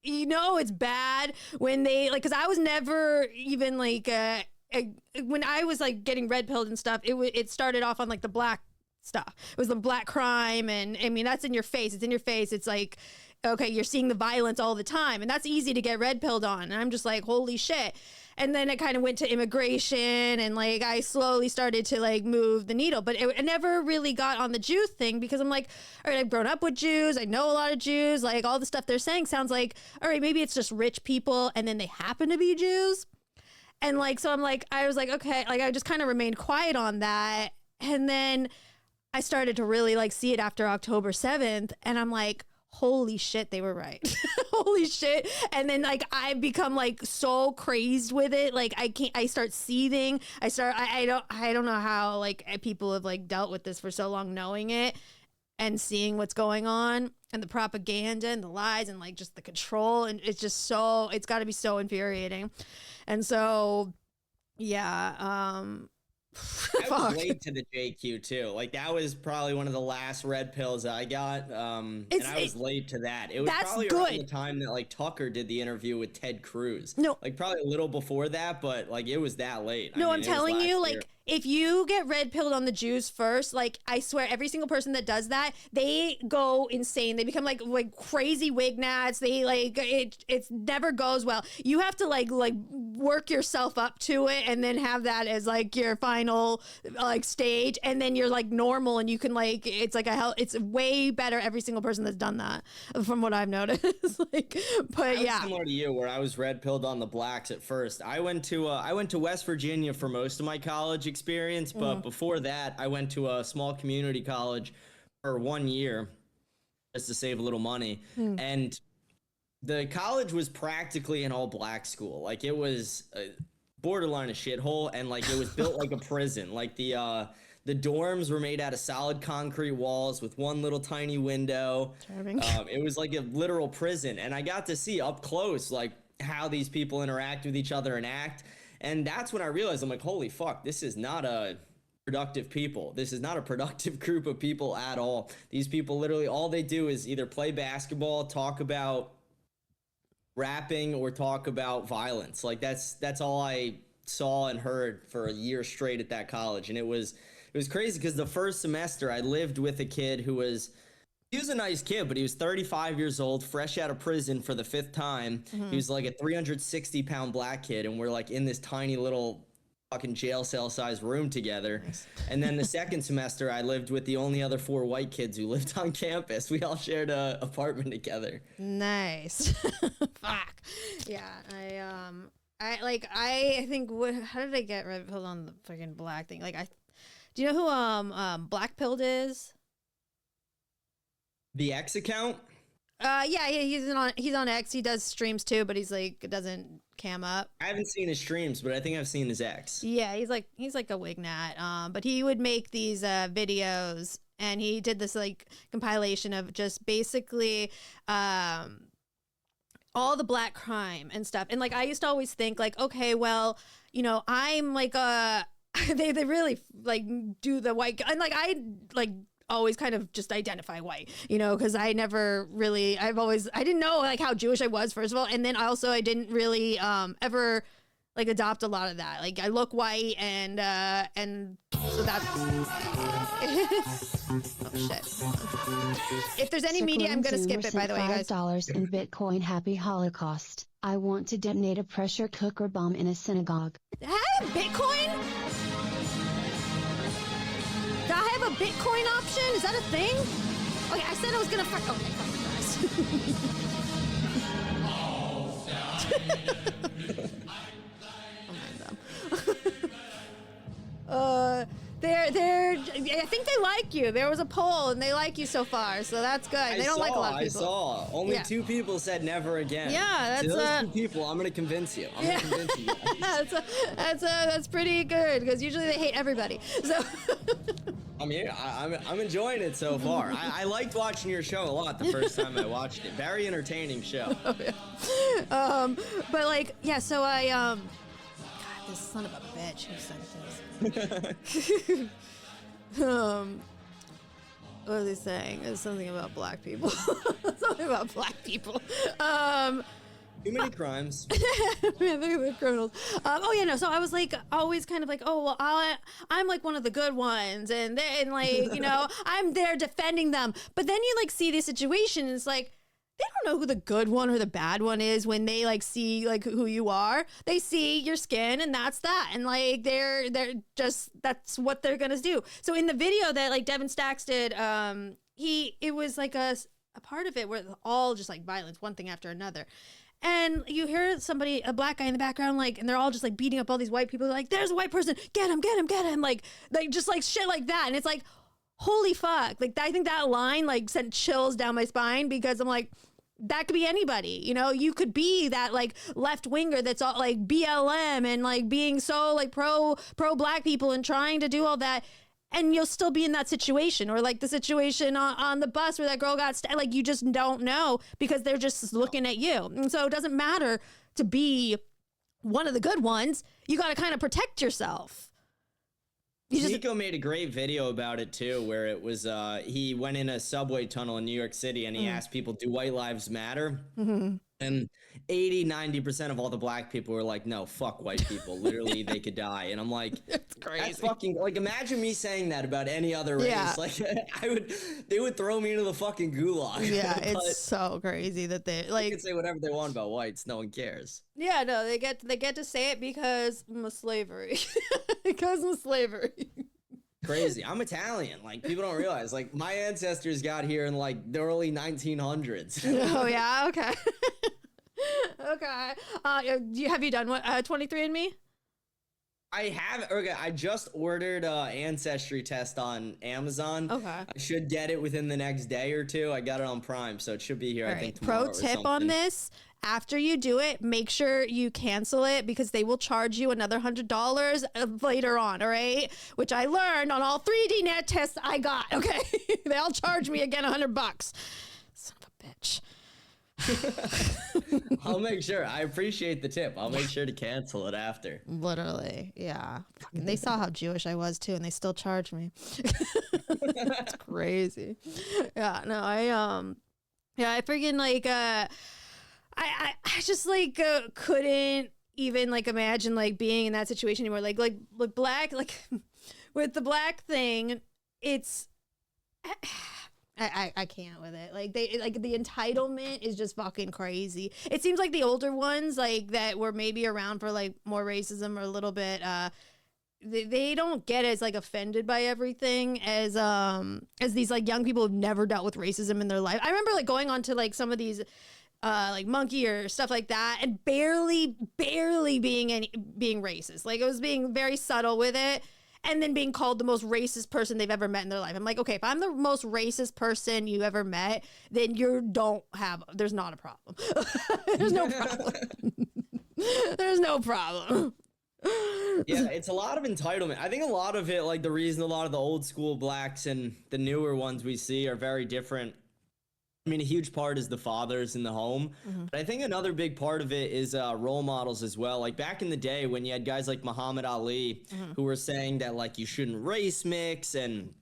you know, it's bad when they like, cause I was never even like, when I was like getting red pilled and stuff, it started off on like the black stuff. It was the black crime, and I mean that's in your face. It's in your face. It's like, okay, you're seeing the violence all the time, and that's easy to get red pilled on. And I'm just like, holy shit. And then it kind of went to immigration, and like I slowly started to like move the needle, but it never really got on the Jew thing because I'm like, all right, I've grown up with Jews. I know a lot of Jews. Like all the stuff they're saying sounds like, all right, maybe it's just rich people, and then they happen to be Jews. And like, so I'm like, I was like, okay, like I just kind of remained quiet on that. And then I started to really like see it after October 7th. And I'm like, holy shit, they were right. Holy shit. And then like, I become like so crazed with it. Like I start seething. I don't know how like people have like dealt with this for so long, knowing it and seeing what's going on and the propaganda and the lies and like just the control. And it's just so, it's gotta be so infuriating. And so, yeah, I was late to the JQ too. Like that was probably one of the last red pills I got. And I was late to that. It was probably around the time that like Tucker did the interview with Ted Cruz. No, like probably a little before that, but like it was that late. No, I'm telling you, like if you get red pilled on the Jews first, like I swear every single person that does that, they go insane. They become like crazy wignats. They like it never goes well. You have to like work yourself up to it and then have that as like your final like stage, and then you're like normal and you can like it's like it's way better every single person that's done that from what I've noticed. Like, but yeah, similar to you where I was red pilled on the blacks at first. I went to West Virginia for most of my college experience, but before that I went to a small community college for 1 year just to save a little money. And the college was practically an all black school. Like it was borderline a shithole, and like it was built like a prison. Like the dorms were made out of solid concrete walls with one little tiny window. It was like a literal prison, and I got to see up close like how these people interact with each other and act. And that's when I realized, I'm like, holy fuck, this is not a productive people. This is not a productive group of people at all. These people literally, all they do is either play basketball, talk about rapping, or talk about violence. Like that's all I saw and heard for a year straight at that college. And it was crazy because the first semester I lived with a kid he was a nice kid, but he was 35 years old, fresh out of prison for the 5th time. He was like a 360-pound black kid, and we're like in this tiny little fucking jail cell sized room together. Nice. And then the second semester I lived with the only other 4 white kids who lived on campus. We all shared a apartment together. Nice. Fuck. Yeah, I think how did I get red pilled on the fucking black thing? Like do you know who Black Pilled is? The X account? Yeah, he's on X. He does streams too, but he's like doesn't cam up. I haven't seen his streams, but I think I've seen his X. Yeah, he's like a wignat. But he would make these videos, and he did this like compilation of just basically all the black crime and stuff. And like I used to always think like, okay, well, you know, I'm like they really like do the white, and like I like always kind of just identify white, you know, because I never really, I didn't know like how Jewish I was, first of all, and then also I didn't really ever like adopt a lot of that. Like I look white, and so that's oh shit. If there's any media, I'm gonna skip it, by the way, guys. $5 in Bitcoin. Happy Holocaust. I want to detonate a pressure cooker bomb in a synagogue. Bitcoin? Do I have a Bitcoin option? Is that a thing? Okay, I said I was gonna fuck. Okay, fuck you guys. I think they like you. There was a poll and they like you so far, so that's good. They don't like a lot of people. I saw. Only 2 people said never again. Yeah, that's to those 2 people. I'm gonna convince you. I'm gonna convince you. That's pretty good because usually they hate everybody. So. I mean, I'm enjoying it so far. I liked watching your show a lot the first time I watched it. Very entertaining show. Oh, yeah. But like, yeah. So I God, this son of a bitch who sent this. What was he saying? It was something about black people. Something about black people. Too many crimes. Yeah, they're criminals. Oh yeah, no. So I was like, always kind of like, oh well, I'm like one of the good ones, and like, you know, I'm there defending them. But then you like see the situation, and it's like they don't know who the good one or the bad one is when they like see like who you are. They see your skin, and that's that, and like they're just that's what they're gonna do. So in the video that like Devin Stacks did, it was like a part of it where all just like violence, one thing after another. And you hear a black guy in the background, like, and they're all just like beating up all these white people. They're like, there's a white person, get him, get him, get him. Like just like shit like that. And it's like, holy fuck. Like, I think that line like sent chills down my spine because I'm like, that could be anybody, you know, you could be that like left winger that's all like BLM and like being so like pro black people and trying to do all that. And you'll still be in that situation, or like the situation on the bus where that girl got like, you just don't know because they're just looking at you. And so it doesn't matter to be one of the good ones. You got to kind of protect yourself. Nico made a great video about it too, where it was, he went in a subway tunnel in New York City and he asked people, do white lives matter? Mm-hmm. And 90% of all the black people were like, no, fuck white people. Literally, they could die. And I'm like, it's crazy. That's fucking, like, imagine me saying that about any other race. Yeah. Like, they would throw me into the fucking gulag. Yeah, it's so crazy that they can say whatever they want about whites. No one cares. Yeah, no, they get to say it because of slavery. Because of slavery. Crazy. I'm Italian. Like, people don't realize. Like, my ancestors got here in like the early 1900s. Oh yeah. Okay. Okay. Have you done what 23andMe? I have. Okay, I just ordered ancestry test on Amazon. Okay. I should get it within the next day or 2. I got it on Prime, so it should be here. All I right. think tomorrow. Pro tip on this: after you do it, make sure you cancel it because they will charge you another $100 later on. All right, which I learned on all 3D net tests I got. Okay, they'll charge me again $100. Son of a bitch. I'll make sure. I appreciate the tip. I'll make sure to cancel it after. Literally, yeah. Fucking, they saw how Jewish I was too, and they still charged me. That's crazy. Yeah, no, I freaking like, I just like couldn't even like imagine like being in that situation anymore. Like black, like with the black thing, it's. I can't with it. Like the entitlement is just fucking crazy. It seems like the older ones, like that were maybe around for like more racism or a little bit, they don't get as like offended by everything as these like young people who've never dealt with racism in their life. I remember like going on to like some of these like Monkey or stuff like that and barely being racist. Like it was being very subtle with it. And then being called the most racist person they've ever met in their life. I'm like, okay, if I'm the most racist person you ever met, then there's not a problem. There's no problem. There's no problem. Yeah, it's a lot of entitlement. I think a lot of it, like the reason a lot of the old school blacks and the newer ones we see are very different. I mean, a huge part is the fathers in the home, but I think another big part of it is role models as well. Like back in the day when you had guys like Muhammad Ali who were saying that like you shouldn't race mix and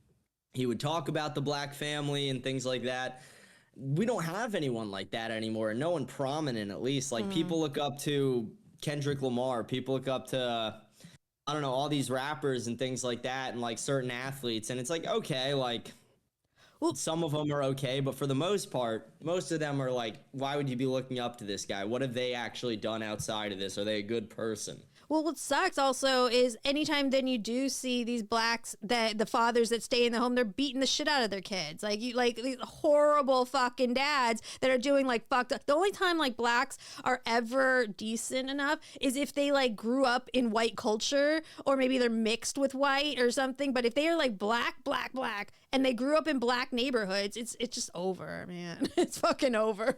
he would talk about the black family and things like that. We don't have anyone like that anymore. No one prominent, at least. Like people look up to Kendrick Lamar. People look up to, I don't know, all these rappers and things like that and like certain athletes. And it's like, okay, like... Well, some of them are okay, but for the most part, most of them are like, why would you be looking up to this guy? What have they actually done outside of this? Are they a good person? Well, what sucks also is anytime then you do see these blacks that the fathers that stay in the home, they're beating the shit out of their kids. Like these horrible fucking dads that are doing like fucked up. The only time like blacks are ever decent enough is if they like grew up in white culture, or maybe they're mixed with white or something. But if they are like black, and they grew up in black neighborhoods, it's just over, man. It's fucking over.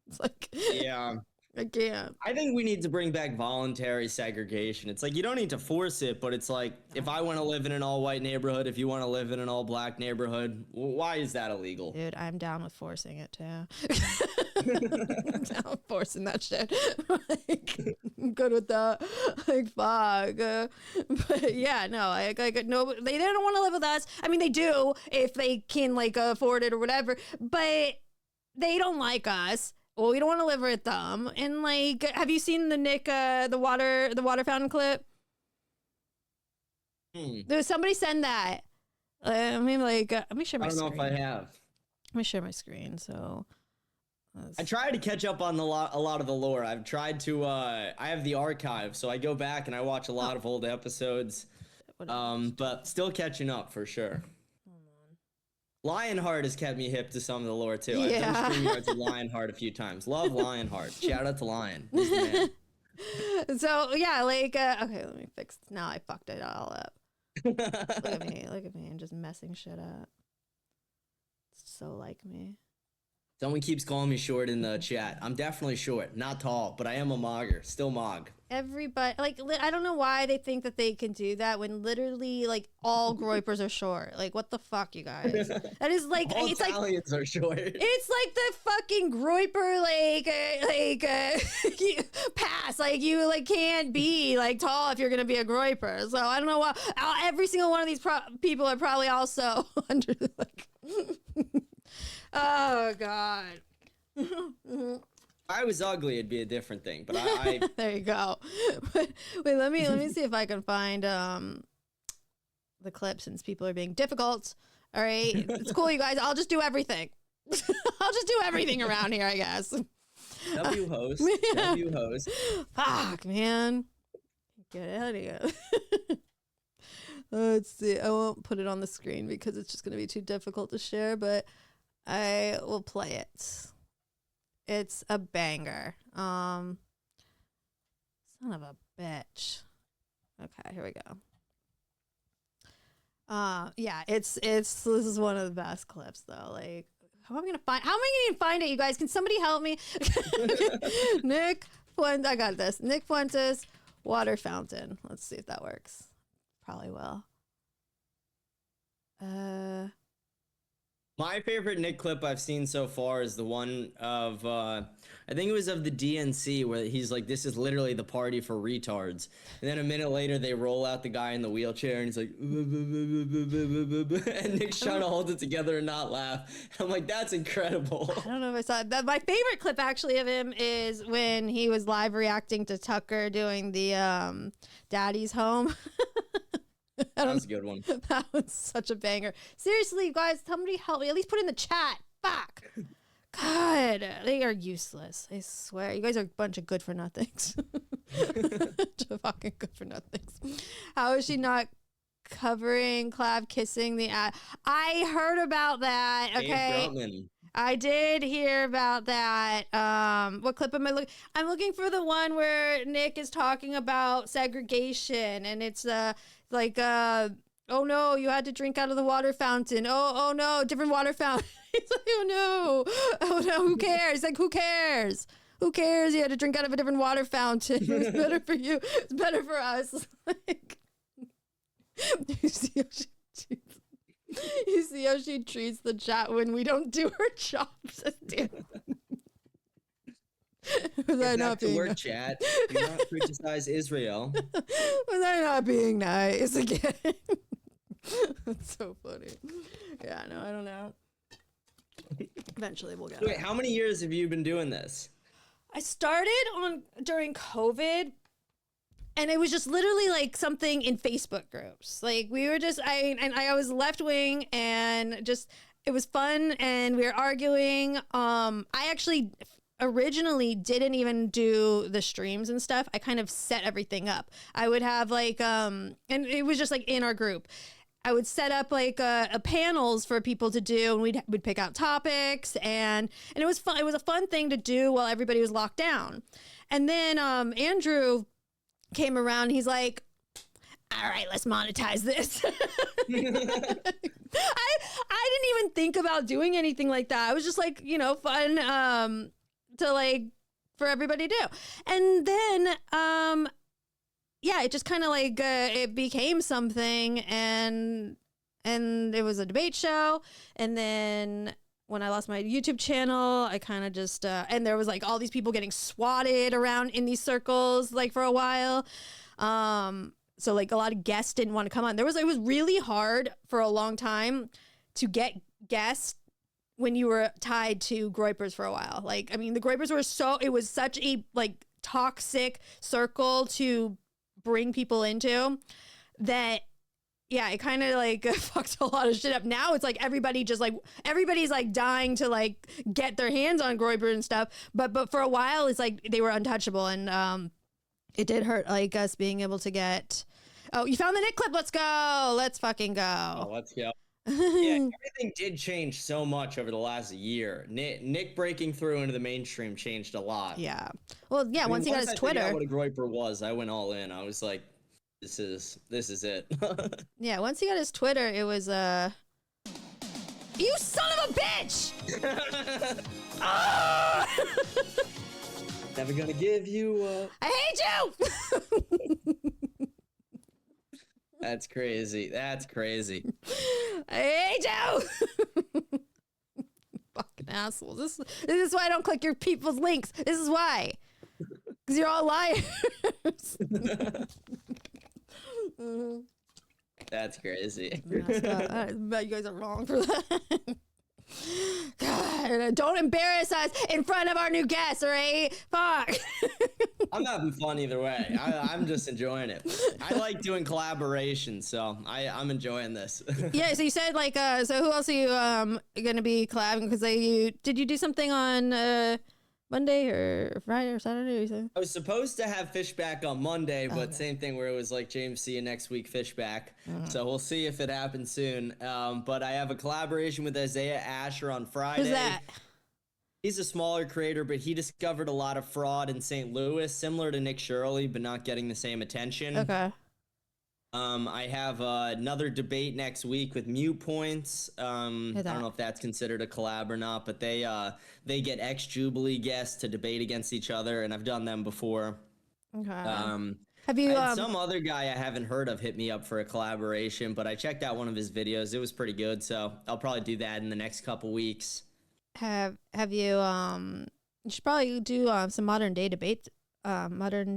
It's like, Yeah. I can't. I think we need to bring back voluntary segregation. It's like you don't need to force it, but it's like if I want to live in an all-white neighborhood, if you want to live in an all-black neighborhood, why is that illegal? Dude, I'm down with forcing it too. I'm down with forcing that shit. Like, I'm good with that. Like, fuck. But yeah, no, no, they don't want to live with us. I mean, they do if they can like afford it or whatever, but they don't like us. Well, we don't want to live with them. And like, have you seen the Nick, the water fountain clip? There was somebody send that. I mean, like, let me share my screen. I don't know if I have. Let me share my screen. So, I tried to catch up on a lot of the lore. I've tried to. I have the archive, so I go back and I watch a lot of old episodes. But still catching up for sure. Lionheart has kept me hip to some of the lore too. Yeah. I've done StreamYards with Lionheart a few times. Love Lionheart. Shout out to Lion. He's the man. So yeah, like okay, let me fix. Now I fucked it all up. Look at me, I'm just messing shit up. It's so like me. Someone keeps calling me short in the chat. I'm definitely short, not tall, but I am a mogger. Still mog. Everybody, like, I don't know why they think that they can do that when literally, like, all groypers are short. Like, what the fuck, you guys? That is like, all it's Italians like, are short. It's like the fucking groyper, you pass. Like, you like can't be like tall if you're gonna be a groyper. So I don't know why. Every single one of these people are probably also under like. Oh God. If I was ugly, it'd be a different thing. But I there you go. Wait, let me see if I can find the clip since people are being difficult. All right, it's cool, you guys. I'll just do everything. I'll just do everything around here, I guess. W host. W host. Fuck, man. Get out of here. Let's see. I won't put it on the screen because it's just going to be too difficult to share, but I will play it. It's a banger. Son of a bitch. Okay, here we go. Yeah, this is one of the best clips though. Like, how am I gonna find it, you guys? Can somebody help me? Nick Fuentes, I got this. Nick Fuentes, water fountain. Let's see if that works. Probably will. My favorite Nick clip I've seen so far is the one of, I think it was of the DNC where he's like, this is literally the party for retards. And then a minute later, they roll out the guy in the wheelchair and he's like, and Nick's trying to hold it together and not laugh. And I'm like, that's incredible. I don't know if I saw it. My favorite clip actually of him is when he was live reacting to Tucker doing the Daddy's Home. That was a good one. That was such a banger. Seriously, you guys, somebody help me. At least put in the chat. Fuck. God, they are useless. I swear. You guys are a bunch of good for nothings. Fucking good for nothings. How is she not covering Clav kissing the ass? I heard about that. Okay. I did hear about that. What clip am I looking? I'm looking for the one where Nick is talking about segregation, and it's oh no, you had to drink out of the water fountain. Oh no, different water fountain. He's like, oh no, who cares? Like, who cares? Who cares? You had to drink out of a different water fountain. It's better for you. It's better for us. Like, you see how she treats the chat when we don't do her jobs. Was I not being nice? Chat. Do not criticize Israel. Was I not being nice again? That's so funny. Yeah, no, I don't know. Eventually we'll get it. Wait, how many years have you been doing this? I started during COVID. And it was just literally like something in Facebook groups. Like we were just, I was left wing and just, it was fun and we were arguing. I actually originally didn't even do the streams and stuff. I kind of set everything up. I would have like, and it was just like in our group. I would set up like a panels for people to do, and we'd pick out topics, and it was fun. It was a fun thing to do while everybody was locked down. And then Andrew came around. He's like, "All right, let's monetize this." I didn't even think about doing anything like that. It was just like, you know, fun to like for everybody to do. And then yeah, it just kind of like it became something, and it was a debate show. And then when I lost my YouTube channel, I kind of just and there was like all these people getting swatted around in these circles like for a while. So like a lot of guests didn't want to come on. It was really hard for a long time to get guests when you were tied to Groypers for a while. Like, I mean, the Groypers were it was such a like toxic circle to bring people into that. Yeah, it kind of like fucked a lot of shit up. Now it's like everybody's like dying to like get their hands on Groyper and stuff. But for a while, it's like they were untouchable, and it did hurt like us being able to get. Oh, you found the Nick clip. Let's go. Let's fucking go. Oh, let's go. Yeah, everything did change so much over the last year. Nick breaking through into the mainstream changed a lot. Yeah. Well, yeah. Once he got his Twitter. What a Groyper was, I went all in. I was like, this is it. Yeah. Once he got his Twitter, it was you son of a bitch! Oh! Never gonna give you. I hate you. That's crazy. That's crazy. I hate you. Fucking assholes. This is why I don't click your people's links. This is why. Because you're all liars. Mm-hmm. That's crazy. I bet you guys are wrong for that. God, don't embarrass us in front of our new guests, all right? Fuck. I'm having fun either way. I'm just enjoying it. I like doing collaborations, so I'm enjoying this. Yeah, so you said like, so who else are you gonna be collabing? Because did you do something on Monday or Friday or Saturday? Or something? I was supposed to have Fishback on Monday, but same thing where it was like James, see you next week, Fishback. So we'll see if it happens soon. But I have a collaboration with Isaiah Asher on Friday. Who's that? He's a smaller creator, but he discovered a lot of fraud in St. Louis, similar to Nick Shirley, but not getting the same attention. Okay. I have another debate next week with Mute Points. I don't know if that's considered a collab or not, but they get ex-Jubilee guests to debate against each other, and I've done them before. Okay. Have you? I had some other guy I haven't heard of hit me up for a collaboration, but I checked out one of his videos. It was pretty good, so I'll probably do that in the next couple weeks. Have you? You should probably do some modern day debates. Debates.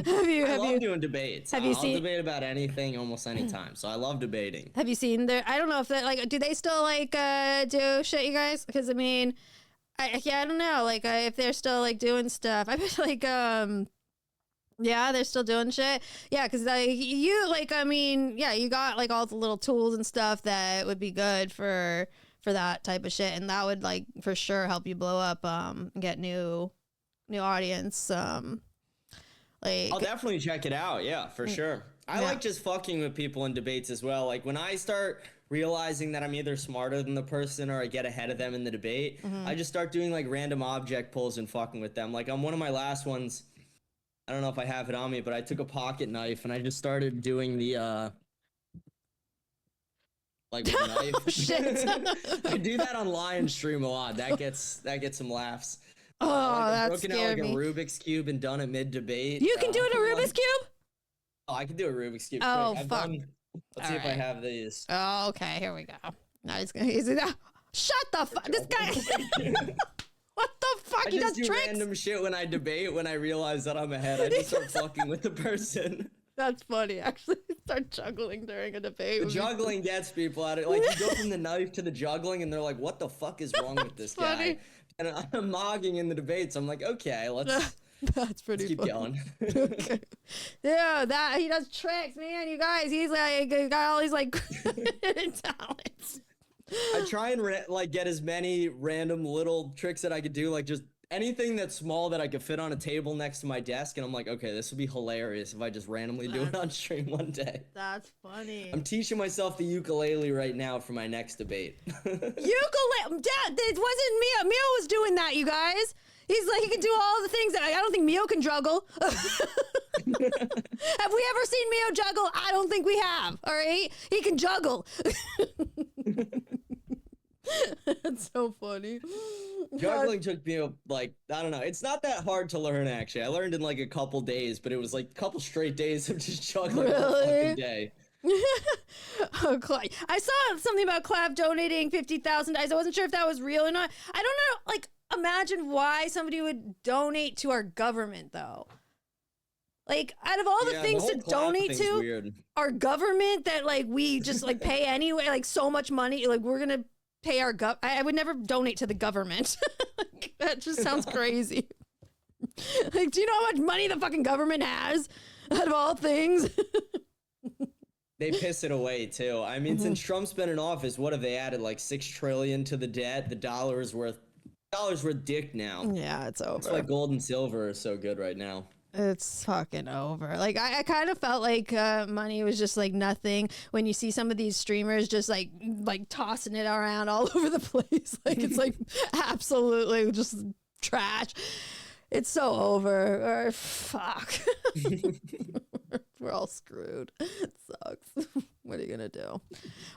I love doing debates. I'll debate about anything almost any time. So I love debating. Have you seen their? I don't know if they like. Do they still like do shit, you guys? Because I mean, I don't know. Like if they're still like doing stuff. I bet like yeah, they're still doing shit. Yeah, because you like. I mean, yeah, you got like all the little tools and stuff that would be good for that type of shit, and that would like for sure help you blow up. Get new audience. Like, I'll definitely check it out. Yeah, for sure. I like just fucking with people in debates as well. Like when I start realizing that I'm either smarter than the person or I get ahead of them in the debate, I just start doing like random object pulls and fucking with them. Like on one of my last ones, I don't know if I have it on me, but I took a pocket knife and I just started doing the like with a knife. Oh, shit. I do that on live stream a lot. That gets some laughs. Oh, I've that's broken out like a Rubik's Cube and done it mid-debate. You can do it a Rubik's Cube? Oh, I can do a Rubik's Cube. Oh, quick. fuck. Let's see if I have these. Oh, okay, here we go. Now he's gonna shut the fuck. This guy. What the fuck? He does do tricks. Random shit when I debate. When I realize that I'm ahead, I just start fucking with the person. That's funny. Actually, start juggling during a debate. The juggling gets people out of it. Like you go from the knife to the juggling, and they're like, "What the fuck is wrong with this guy?" And I'm mogging in the debates. I'm like, "Okay, let's." That's pretty. Let's keep going. Okay. Yeah, that he does tricks, man. You guys, he's like got all these like talents. I try and like get as many random little tricks that I could do, like just anything that's small that I could fit on a table next to my desk, and I'm like, okay, this would be hilarious if I just randomly do it on stream one day. That's funny. I'm teaching myself the ukulele right now for my next debate. Ukulele, Dad, it wasn't Mio. Mio was doing that, you guys. He's like, he can do all the things that I don't think Mio can juggle. Have we ever seen Mio juggle? I don't think we have. All right, he can juggle. That's so funny. Juggling took me like, I don't know. It's not that hard to learn, actually. I learned in like a couple days, but it was like a couple straight days of just juggling all fucking day. Oh, I saw something about Clav donating $50,000. I wasn't sure if that was real or not. I don't know. Like, imagine why somebody would donate to our government, though. Like, out of all the things to donate to, weird. Our government that like we just like pay anyway, like so much money, like we're gonna pay our I would never donate to the government. That just sounds crazy. Like, do you know how much money the fucking government has? Out of all things. They piss it away too. I mean, since Trump's been in office, what have they added? Like $6 trillion to the debt. The dollar's worth dick now. Yeah, it's over. That's why gold and silver are so good right now. It's fucking over. Like, I kind of felt like money was just like nothing when you see some of these streamers just like tossing it around all over the place. Like, it's like absolutely just trash. It's so over. Or fuck. We're all screwed. It sucks. What are you gonna do?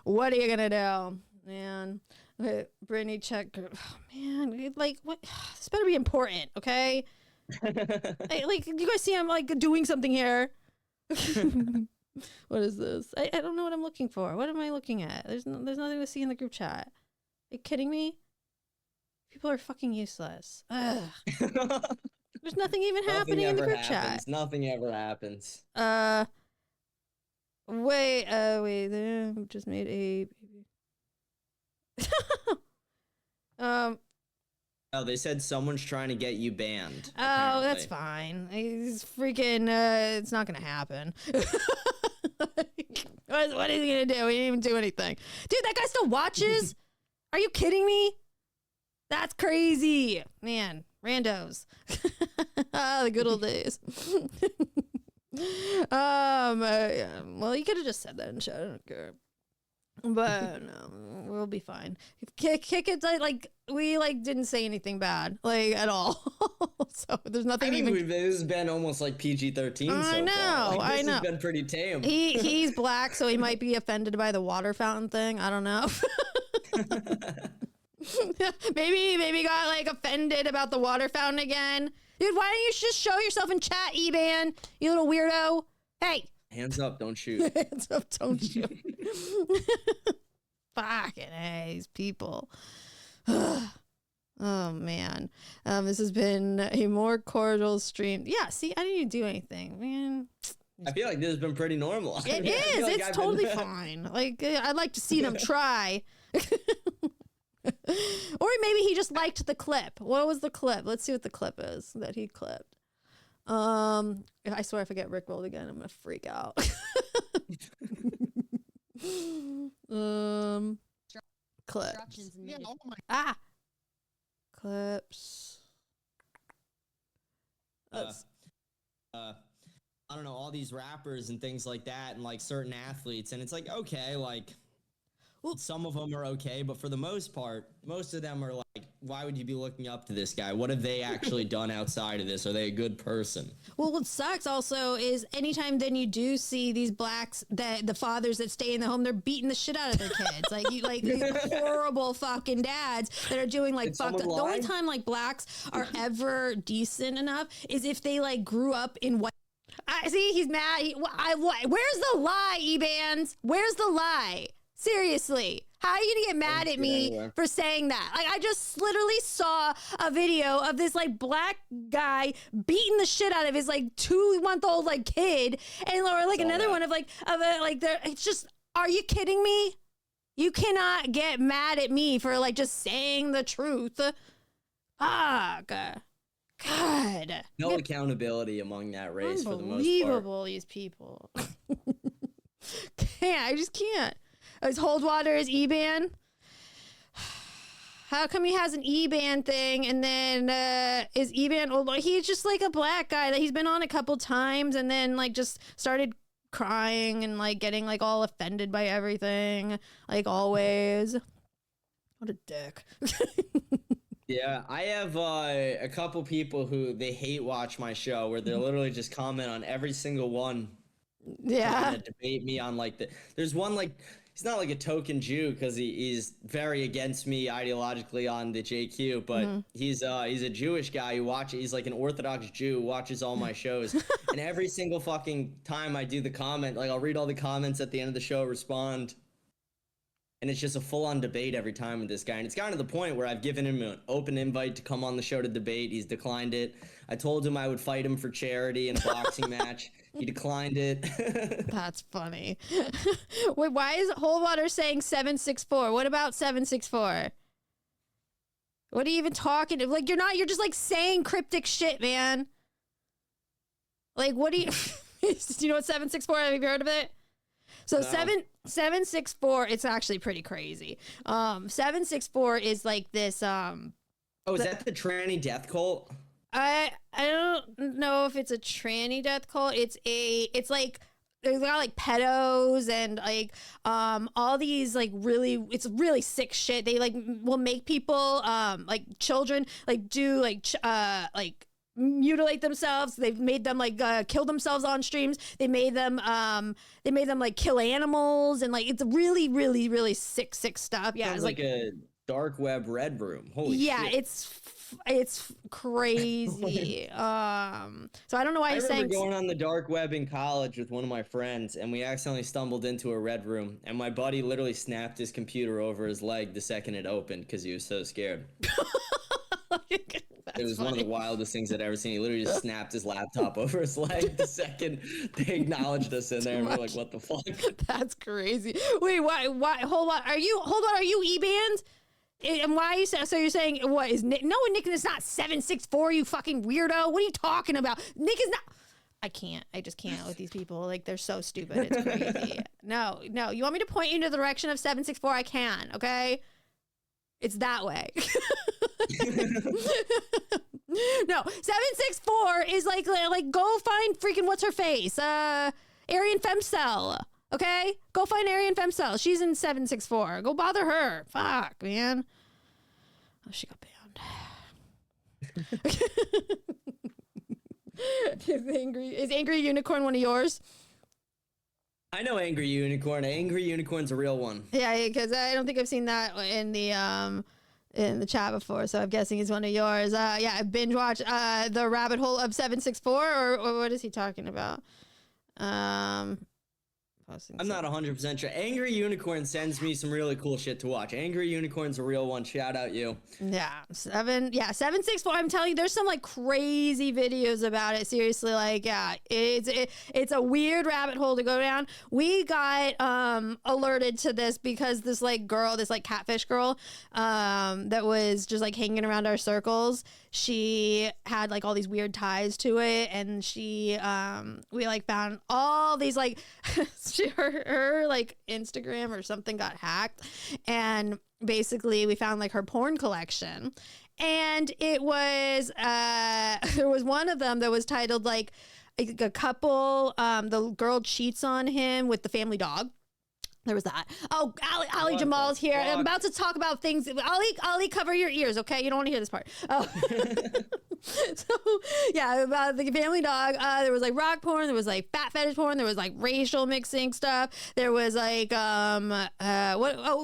What are you gonna do, man? Okay, Brittany, check. Oh, man, like what? This better be important, okay? Like, you guys see, I'm like doing something here. What is this? I don't know what I'm looking for. What am I looking at? There's nothing to see in the group chat. Are you kidding me? People are fucking useless. Ugh. There's nothing even happening in the group chat. Nothing ever happens. Wait, there just made a Oh, they said someone's trying to get you banned. Oh, apparently. That's fine. He's freaking it's not gonna happen. What is he gonna do? He didn't even do anything. Dude, that guy still watches? Are you kidding me? That's crazy. Man, randos. The good old days. Well, you could have just said that in chat. I don't care. But no, we'll be fine. Kick it like we like didn't say anything bad like at all. So there's nothing. I think this has been almost like PG-13. I know. So far. Like, I know. Has been pretty tame. He's black, so he might be offended by the water fountain thing. I don't know. maybe got like offended about the water fountain again. Dude, why don't you just show yourself in chat, Eban? You little weirdo. Hey. Hands up, don't shoot. Hands up, don't shoot. Fucking A, these people. Oh, man. This has been a more cordial stream. Yeah, see, I didn't even do anything, man. I feel like this has been pretty normal. It is. Like it's totally fine. Like, I'd like to see them try. Or maybe he just liked the clip. What was the clip? Let's see what the clip is that he clipped. I swear if I get rickrolled again, I'm gonna freak out. Clips. Clips. I don't know, all these rappers and things like that, and like certain athletes, and it's like, okay, like, well, some of them are okay, but for the most part, most of them are like, why would you be looking up to this guy? What have they actually done outside of this? Are they a good person? Well, what sucks also is anytime then you do see these blacks, that the fathers that stay in the home, they're beating the shit out of their kids. Like you, like these horrible fucking dads that are doing like fucked up. The only time like blacks are ever decent enough is if they like grew up in white. I see he's mad. Where's the lie, Ebans? Where's the lie? Seriously, how are you gonna get mad at me for saying that? Like, I just literally saw a video of this like black guy beating the shit out of his like 2-month-old like kid, and or like another one of like it's just, are you kidding me? You cannot get mad at me for like just saying the truth. Fuck. God. No accountability among that race for the most part. Unbelievable, these people. I just can't. As Holdwater as Eban. how come he has an E-band thing? And then is E-band old? He's just like a black guy that he's been on a couple times and then like just started crying and like getting like all offended by everything, like always. What a dick. Yeah, I have a couple people who they hate watch my show where they'll literally just comment on every single one. Yeah. Trying to debate me on like there's one like he's not like a token Jew because he's very against me ideologically on the JQ, but he's a Jewish guy who watches. He's like an Orthodox Jew who watches all my shows, and every single fucking time I do the comment, like I'll read all the comments at the end of the show, respond, and it's just a full-on debate every time with this guy. And it's gotten to the point where I've given him an open invite to come on the show to debate. He's declined it. I told him I would fight him for charity in a boxing match. He declined it. That's funny. Wait, why is Whole Water saying 764? What about 764? What are you even talking to? Like, you're just like saying cryptic shit, man. Like, what do you, do you know what 764? Have you heard of it? So No. 764, it's actually pretty crazy. 764 is like this, Oh, is that the tranny death cult? I don't know if it's a tranny death cult. It's like there's a lot of like pedos and like all these like it's really sick shit. They like will make people like children like do like mutilate themselves. They've made them like kill themselves on streams. They made them like kill animals and like it's really really really sick stuff. Yeah, Sounds it's like a dark web red room. Holy shit. It's crazy. So I don't know why I he's remember saying going on the dark web in college with one of my friends, and we accidentally stumbled into a red room, and my buddy literally snapped his computer over his leg the second it opened because he was so scared. It was one of the wildest things I'd ever seen. He literally just snapped his laptop over his leg the second they acknowledged us in there, and we're like, "What the fuck?" That's crazy. Wait, why? Hold on. Are you E-band? And why are you so you're saying what is Nick? No, Nick is not 764. You fucking weirdo. What are you talking about? Nick is not. I just can't with these people. Like they're so stupid. It's crazy. No. You want me to point you in the direction of 764? I can. Okay. It's that way. No, 764 is like go find freaking what's her face? Aryan Femcell. Okay? Go find Aryan Femcell. She's in 764. Go bother her. Fuck, man. Oh, she got banned. Is Angry Unicorn one of yours? I know Angry Unicorn. Angry Unicorn's a real one. Yeah, because I don't think I've seen that in the chat before, so I'm guessing he's one of yours. Yeah, binge watch the rabbit hole of 764, or what is he talking about? I'm not 100% sure. Angry Unicorn sends me some really cool shit to watch. Angry Unicorn's a real one. Shout out you. Yeah, 764. I'm telling you, there's some like crazy videos about it. Seriously, like yeah, it's a weird rabbit hole to go down. We got alerted to this because this like girl, this like catfish girl, that was just like hanging around our circles. She had like all these weird ties to it, and we like found all these like her like Instagram or something got hacked, and basically we found like her porn collection, and it was there was one of them that was titled like a couple, the girl cheats on him with the family dog. There was that. Oh, Ali Jamal's here. I'm about to talk about things. Ali, cover your ears, okay? You don't want to hear this part. Oh. So, yeah, about the family dog. There was like rock porn. There was like fat fetish porn. There was like racial mixing stuff. There was like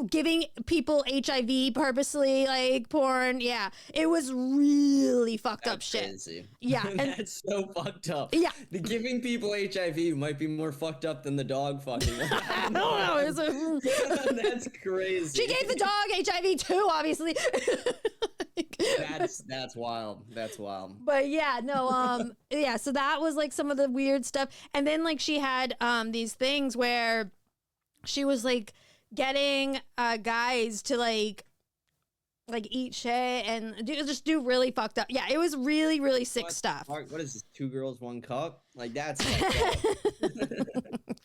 giving people HIV purposely, like porn. Yeah, it was really fucked up shit. Crazy. Yeah, and that's so fucked up. Yeah, the giving people HIV might be more fucked up than the dog fucking. I don't know. That's crazy. She gave the dog HIV too, obviously. That's wild. That's wild. But yeah, no, yeah, so that was like some of the weird stuff. And then like she had these things where she was like getting guys to like eat shit and do really fucked up. Yeah, it was really, really sick stuff. What is this? 2 girls, 1 cup? Like that's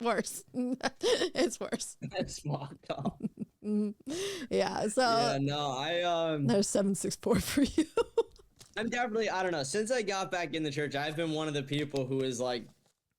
worse. It's worse. That's fucked up. Yeah. So Yeah, no, there's 764 for you. I'm definitely, I don't know, since I got back in the church, I've been one of the people who is like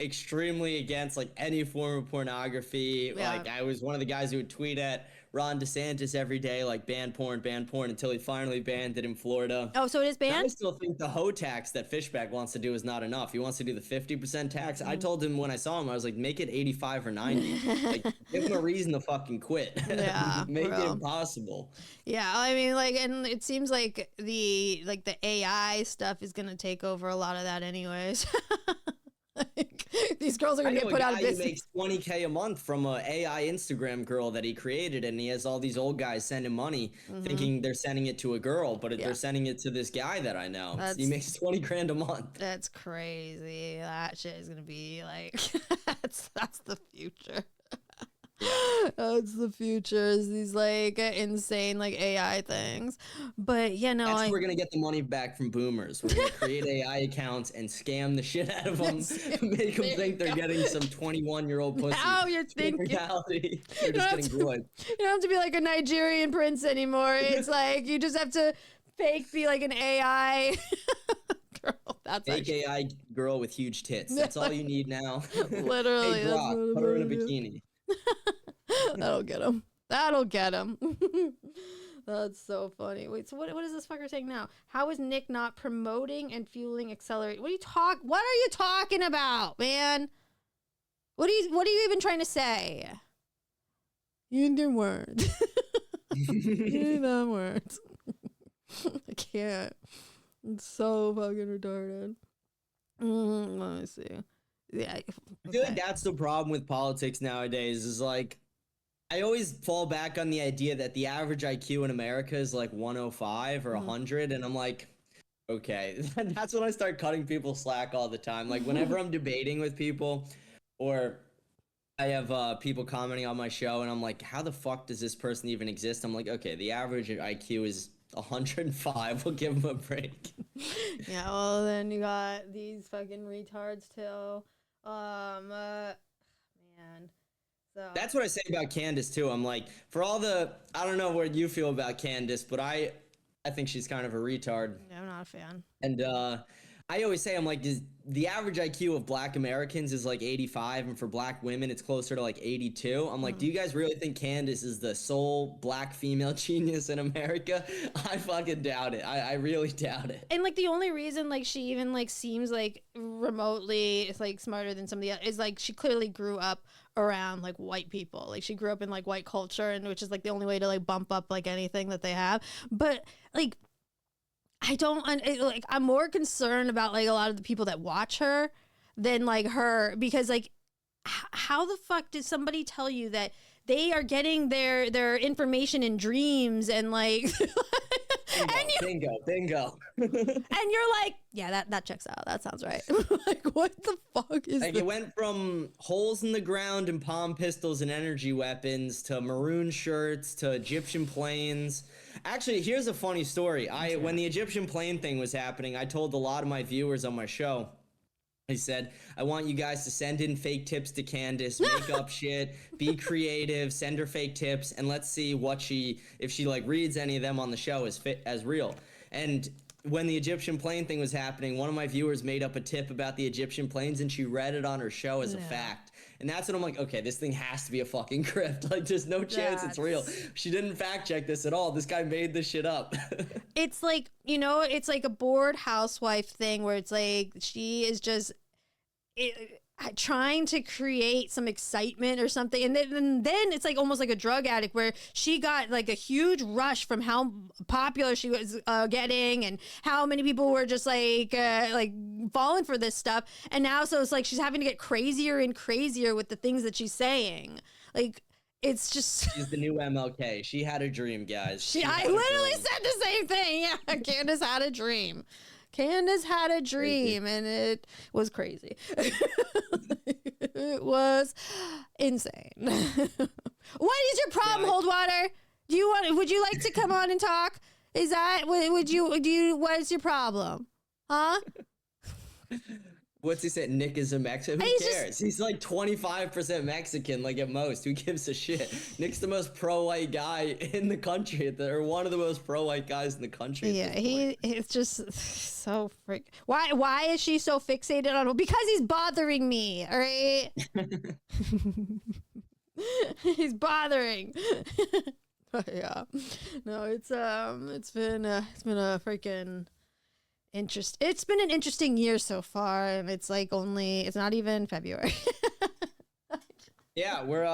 extremely against like any form of pornography. Yeah. Like I was one of the guys who would tweet at Ron DeSantis every day, like ban porn, until he finally banned it in Florida. Oh, so it is And I banned? still think the hoe tax that Fishback wants to do is not enough. He wants to do the 50% tax. I told him when I saw him, I was like, make it 85 or 90. Like, give him a reason to fucking quit. Yeah, Make bro. it impossible. Yeah, I mean, like, and it seems like the AI stuff is gonna take over a lot of that, anyways. Like, these girls are gonna get put out of business. He makes $20K a month from a AI Instagram girl that he created, and he has all these old guys sending money, thinking they're sending it to a girl, but they're sending it to this guy that I know. He makes 20 grand a month. That's crazy. That shit is gonna be like, that's the future. That's the future, is these like insane like AI things. But yeah, no, we're gonna get the money back from boomers. We're gonna create AI accounts and scam the shit out of them, make them think they're getting some 21-year-old pussy. Now you're thinking. In reality, they're just getting groined. You don't have to be like a Nigerian prince anymore. It's like you just have to fake be like an AI girl. That's fake AI girl with huge tits. That's all you need now. Literally, hey, Brock, put her in a bikini. That'll get him. That'll get him. That's so funny. Wait, so what is this fucker saying now? How is Nick not promoting and fueling Accelerate? What are you talking about, man? What are you even trying to say? You didn't words. You didn't words. I can't. It's so fucking retarded. Let me see. Yeah. Okay. I feel like that's the problem with politics nowadays, is like, I always fall back on the idea that the average IQ in America is like 105 or 100, and I'm like, okay. That's when I start cutting people slack all the time. Like whenever I'm debating with people, or I have people commenting on my show, and I'm like, how the fuck does this person even exist? I'm like, okay, the average IQ is 105. We'll give them a break. Yeah, well then you got these fucking retards too. Man. So that's what I say about Candace too. I'm like, for all the, I don't know what you feel about Candace, but I think she's kind of a retard. I'm not a fan. And I always say, I'm like, the average IQ of Black Americans is like 85, and for Black women, it's closer to like 82. I'm like, do you guys really think Candace is the sole Black female genius in America? I fucking doubt it. I really doubt it. And like the only reason like she even like seems like remotely like smarter than some of the others is like she clearly grew up around like white people. Like she grew up in like white culture, and which is like the only way to like bump up like anything that they have. But like, I'm more concerned about like a lot of the people that watch her than like her, because like how the fuck did somebody tell you that they are getting their information in dreams and like bingo. And you're like, yeah, that checks out. That sounds right. Like, what the fuck is like, it went from holes in the ground and palm pistols and energy weapons to maroon shirts to Egyptian planes. Actually, here's a funny story. When the Egyptian plane thing was happening, I told a lot of my viewers on my show, I said, I want you guys to send in fake tips to Candace, make up shit, be creative, send her fake tips, and let's see if she like reads any of them on the show as real. And when the Egyptian plane thing was happening, one of my viewers made up a tip about the Egyptian planes, and she read it on her show as a fact. And that's when I'm like, okay, this thing has to be a fucking crypt. Like, there's no chance it's real. She didn't fact check this at all. This guy made this shit up. It's like, it's like a bored housewife thing where it's like she is just trying to create some excitement or something, and then it's like almost like a drug addict where she got like a huge rush from how popular she was getting and how many people were just like falling for this stuff, and now so it's like she's having to get crazier and crazier with the things that she's saying. Like, it's just she's the new MLK. She had a dream, guys. I literally said the same thing. Yeah, Candace had a dream. Candace had a dream, and it was crazy. It was insane. What is your problem, Holdwater? Would you like to come on and talk? What is your problem? Huh? What's he said? Nick is a Mexican. Who He's cares? He's like 25% Mexican, like at most. Who gives a shit? Nick's the most pro-white guy in the country, or one of the most pro-white guys in the country. Yeah, it's just so freak. Why is she so fixated on him? Because he's bothering me. All right, he's bothering. But yeah, no, it's been a freaking. It's been an interesting year so far, and it's not even February. Yeah, we're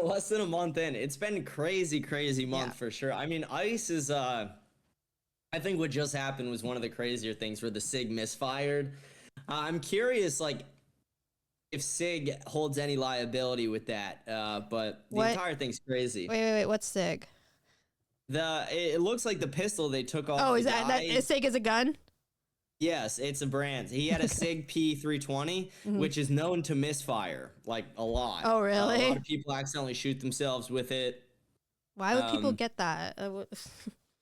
less than a month in. It's been crazy month for sure. I mean, ICE is I think what just happened was one of the crazier things where the SIG misfired. I'm curious, like, if SIG holds any liability with that, but the entire thing's crazy. Wait, what's SIG? It looks like the pistol they took off. Oh, is that SIG is a gun? Yes, it's a brand. He had a SIG P320, which is known to misfire like a lot. Oh, really? A lot of people accidentally shoot themselves with it. Why would people get that?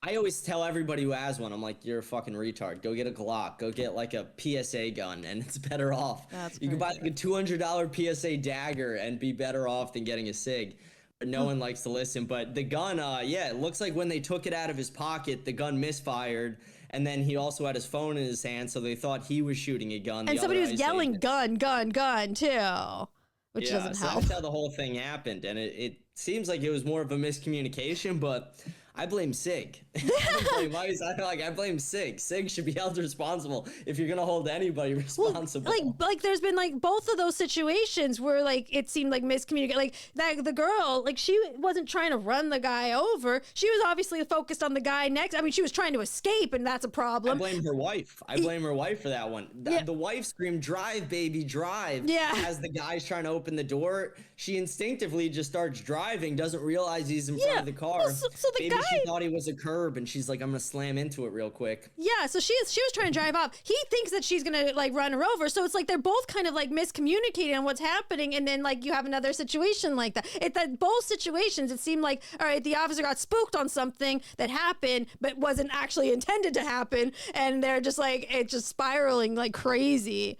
I always tell everybody who has one, I'm like, you're a fucking retard. Go get a Glock. Go get like a PSA gun, and it's better off. You can buy like a $200 PSA dagger and be better off than getting a SIG. But no one likes to listen. But the gun, it looks like when they took it out of his pocket, the gun misfired. And then he also had his phone in his hand, so they thought he was shooting a gun. And somebody was yelling, gun, gun, gun, too. Which doesn't help. That's how the whole thing happened. And it seems like it was more of a miscommunication, but I blame SIG. I blame SIG. SIG should be held responsible if you're gonna hold anybody responsible. Well, like there's been like both of those situations where like it seemed like miscommunication. Like that the girl, like she wasn't trying to run the guy over. She was obviously focused on the guy next. I mean, she was trying to escape, and that's a problem. I blame her wife. I blame her wife for that one. The wife screamed, "Drive, baby, drive!" As the guy's trying to open the door, she instinctively just starts driving, doesn't realize he's in front of the car. Well, so the guy, she thought he was a curb, and she's like, "I'm gonna slam into it real quick." Yeah, so she was trying to drive off. He thinks that she's gonna like run her over. So it's like they're both kind of like miscommunicating on what's happening, and then like you have another situation like that. That both situations, it seemed like, all right, the officer got spooked on something that happened, but wasn't actually intended to happen, and they're just like it's just spiraling like crazy.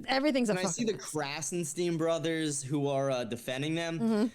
Everything's a. And I see the Krasenstein brothers who are defending them.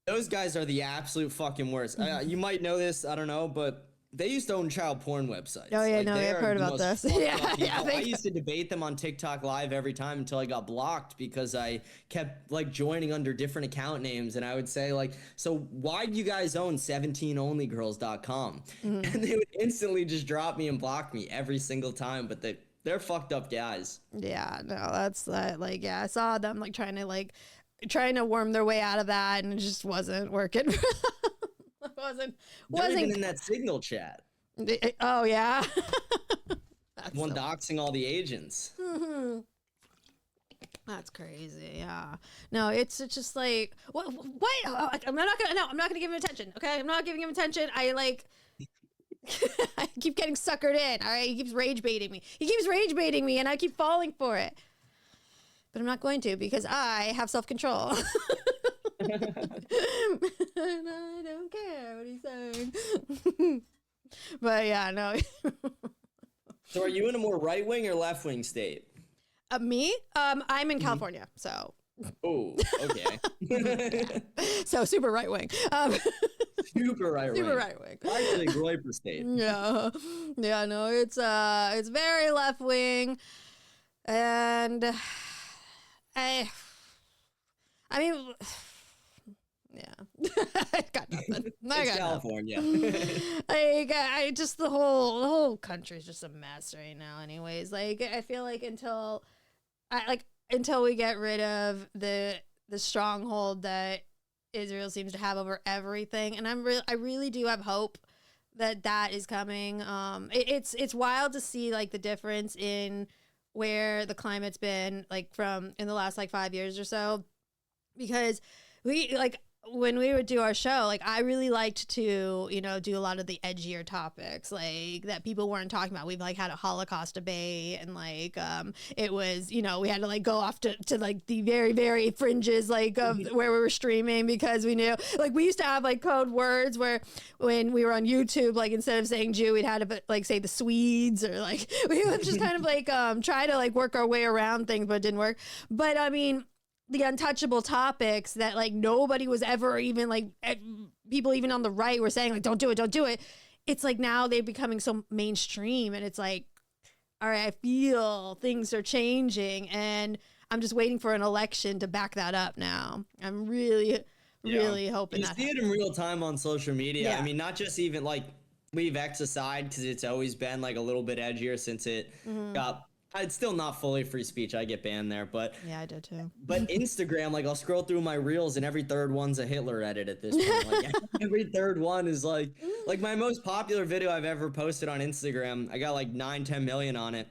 Those guys are the absolute fucking worst. You might know this, I don't know, but they used to own child porn websites. Oh yeah, I've heard about this. I used to debate them on TikTok live every time until I got blocked because I kept like joining under different account names, and I would say like, so why do you guys own 17onlygirls.com? And they would instantly just drop me and block me every single time, but they're fucked up guys. Yeah, no, that's like, I saw them like trying to worm their way out of that, and it just wasn't working. wasn't even in that Signal chat. Oh yeah. One doxing all the agents. That's crazy. Yeah. No, it's just like what? I'm not gonna give him attention. Okay, I'm not giving him attention. I keep getting suckered in. All right, he keeps rage baiting me, and I keep falling for it. But I'm not going to because I have self-control. And I don't care what he's saying. But yeah, no. So are you in a more right-wing or left-wing state? Me? I'm in California, so. Oh, okay. So super right-wing. Super right-wing. Super right-wing. Actually, Groiper state. Yeah. Yeah, no, it's very left-wing. And I mean, yeah, I got nothing. It's California. I just the whole country's just a mess right now. Anyways, like I feel like until we get rid of the stronghold that Israel seems to have over everything, and I really do have hope that is coming. It's wild to see like the difference in where the climate's been like from in the last like 5 years or so, because we like when we would do our show, like I really liked to, you know, do a lot of the edgier topics like that people weren't talking about. We've like had a Holocaust debate and like it was, you know, we had to like go off to like the very, very fringes like of where we were streaming because we knew like we used to have like code words where when we were on YouTube, like instead of saying Jew, we'd had to like say the Swedes or like we would just kind of like try to like work our way around things, but it didn't work. But I mean, the untouchable topics that like nobody was ever even like people even on the right were saying like don't do it. It's like now they're becoming so mainstream and it's like, all right, I feel things are changing and I'm just waiting for an election to back that up now. I'm really hoping you that see it in real time on social media. Yeah. I mean, not just even like leave X aside because it's always been like a little bit edgier since it got. It's still not fully free speech. I get banned there, but yeah, I did too. But Instagram, like I'll scroll through my reels and every third one's a Hitler edit at this point. Like every third one is like my most popular video I've ever posted on Instagram. I got like 9-10 million on it.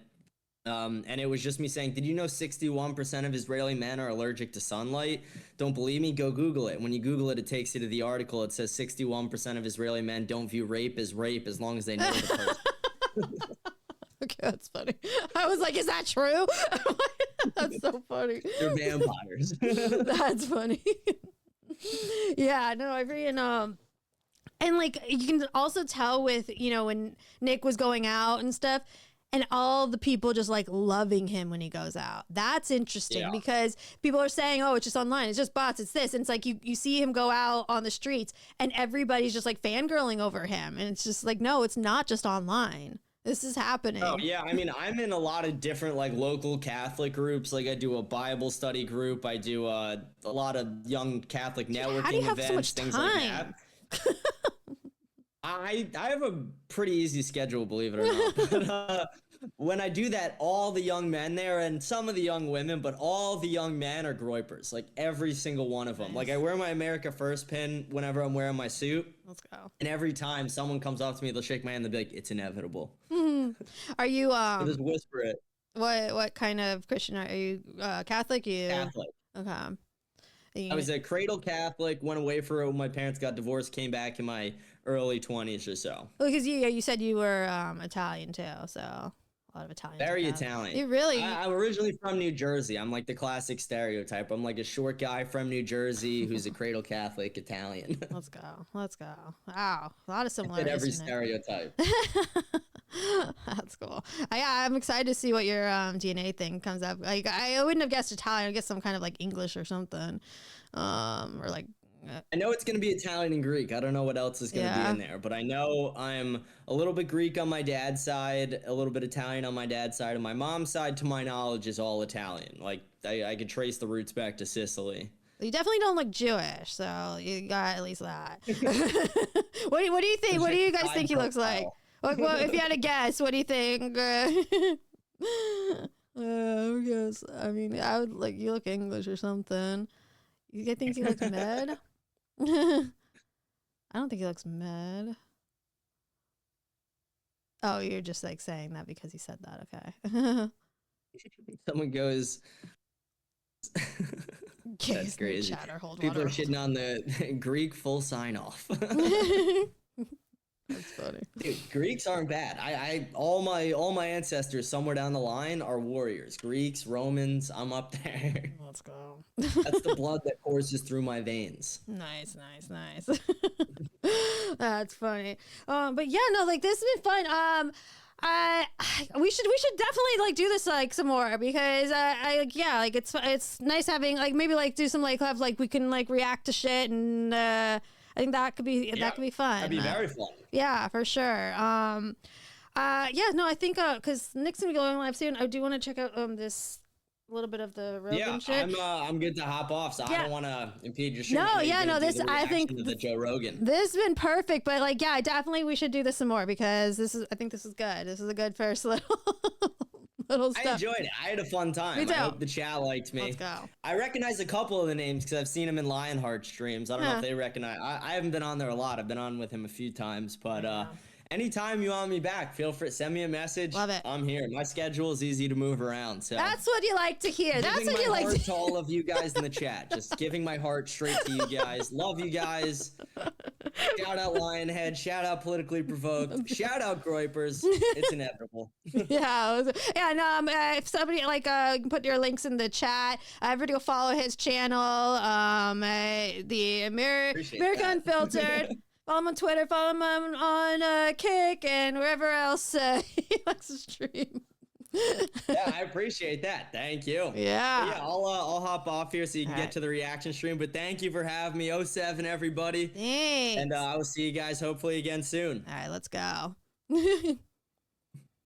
And it was just me saying, did you know 61% of Israeli men are allergic to sunlight? Don't believe me? Go Google it. When you Google it, it takes you to the article. It says 61% of Israeli men don't view rape as as long as they know the person. Okay, that's funny. I was like, is that true? That's so funny. They're vampires. That's funny. Yeah, no, I agree. And like you can also tell with, you know, when Nick was going out and stuff and all the people just like loving him when he goes out. That's interesting because people are saying, oh, it's just online. It's just bots. It's this. And it's like you see him go out on the streets and everybody's just like fangirling over him. And it's just like, no, it's not just online. This is happening. Oh, yeah. I mean, I'm in a lot of different like local Catholic groups. Like I do a Bible study group. I do a lot of young Catholic networking How do you have events, so much things time? like that. I have a pretty easy schedule, believe it or not. But, when I do that, all the young men there and some of the young women, but all the young men are groypers, like every single one of them. Nice. Like I wear my America First pin whenever I'm wearing my suit. Let's go. And every time someone comes up to me, they'll shake my hand and they'll be like, it's inevitable. Are you I'll just whisper it. what kind of Christian are you? Catholic? You Catholic. Okay. I was a cradle Catholic, went away for it when my parents got divorced, came back in my early 20s or so. Well, because you said you were Italian too, so a lot of Italians. Very Italian. You really? I'm originally from New Jersey. I'm like the classic stereotype. I'm like a short guy from New Jersey who's a cradle Catholic Italian. Let's go. Wow, a lot of similarities. Every stereotype. That's cool. I'm excited to see what your DNA thing comes up. Like I wouldn't have guessed Italian. I guess some kind of like English or something, or like. I know it's going to be Italian and Greek. I don't know what else is going to be in there, but I know I'm a little bit Greek on my dad's side, a little bit Italian on my dad's side, and my mom's side, to my knowledge, is all Italian. Like I could trace the roots back to Sicily. You definitely don't look Jewish, so you got at least that. What do you think? What do you guys think he looks like? Well, if you had to guess, what do you think? I guess. I mean, I would like you look English or something. You guys think he looks mad? I don't think he looks mad. Oh, you're just like saying that because he said that. Okay. Someone goes. That's crazy. People are shitting on the Greek full sign off. That's funny. Dude, Greeks aren't bad. All my ancestors somewhere down the line are warriors. Greeks, Romans, I'm up there. Let's go. That's the blood that courses through my veins. Nice. That's funny. But yeah, no, like this has been fun. We should definitely like do this like some more because it's nice having like maybe like do some like have like we can like react to shit and I think that could be fun. That'd be very fun. Yeah, for sure. I think because Nick's gonna be going live soon. I do want to check out this little bit of the Rogan shit. I'm good to hop off, so I don't want to impede your shit. I think the Joe Rogan. This has been perfect, but like, yeah, definitely we should do this some more because I think this is good. This is a good first little stuff. I enjoyed it. I had a fun time. Me too. I hope the chat liked me. Let's go. I recognize a couple of the names because I've seen them in Lionheart streams. I don't know if they recognize. I haven't been on there a lot. I've been on with him a few times, but anytime you want me back, feel free, send me a message. Love it. I'm here. My schedule is easy to move around. So that's what you like to hear. That's what you like to hear. To all of you guys in the chat. Just giving my heart straight to you guys. Love you guys. Shout out Lionhead. Shout out Politically Provoked. Shout out Groypers. It's inevitable. Yeah. And if somebody you can put your links in the chat. Everybody will follow his channel. The American Unfiltered. Follow him on Twitter. Follow him on Kick and wherever else he likes to stream. Yeah, I appreciate that. Thank you. Yeah. I'll hop off here so you can get to the reaction stream. But thank you for having me. 07, everybody. Thanks. And I will see you guys hopefully again soon. All right, let's go.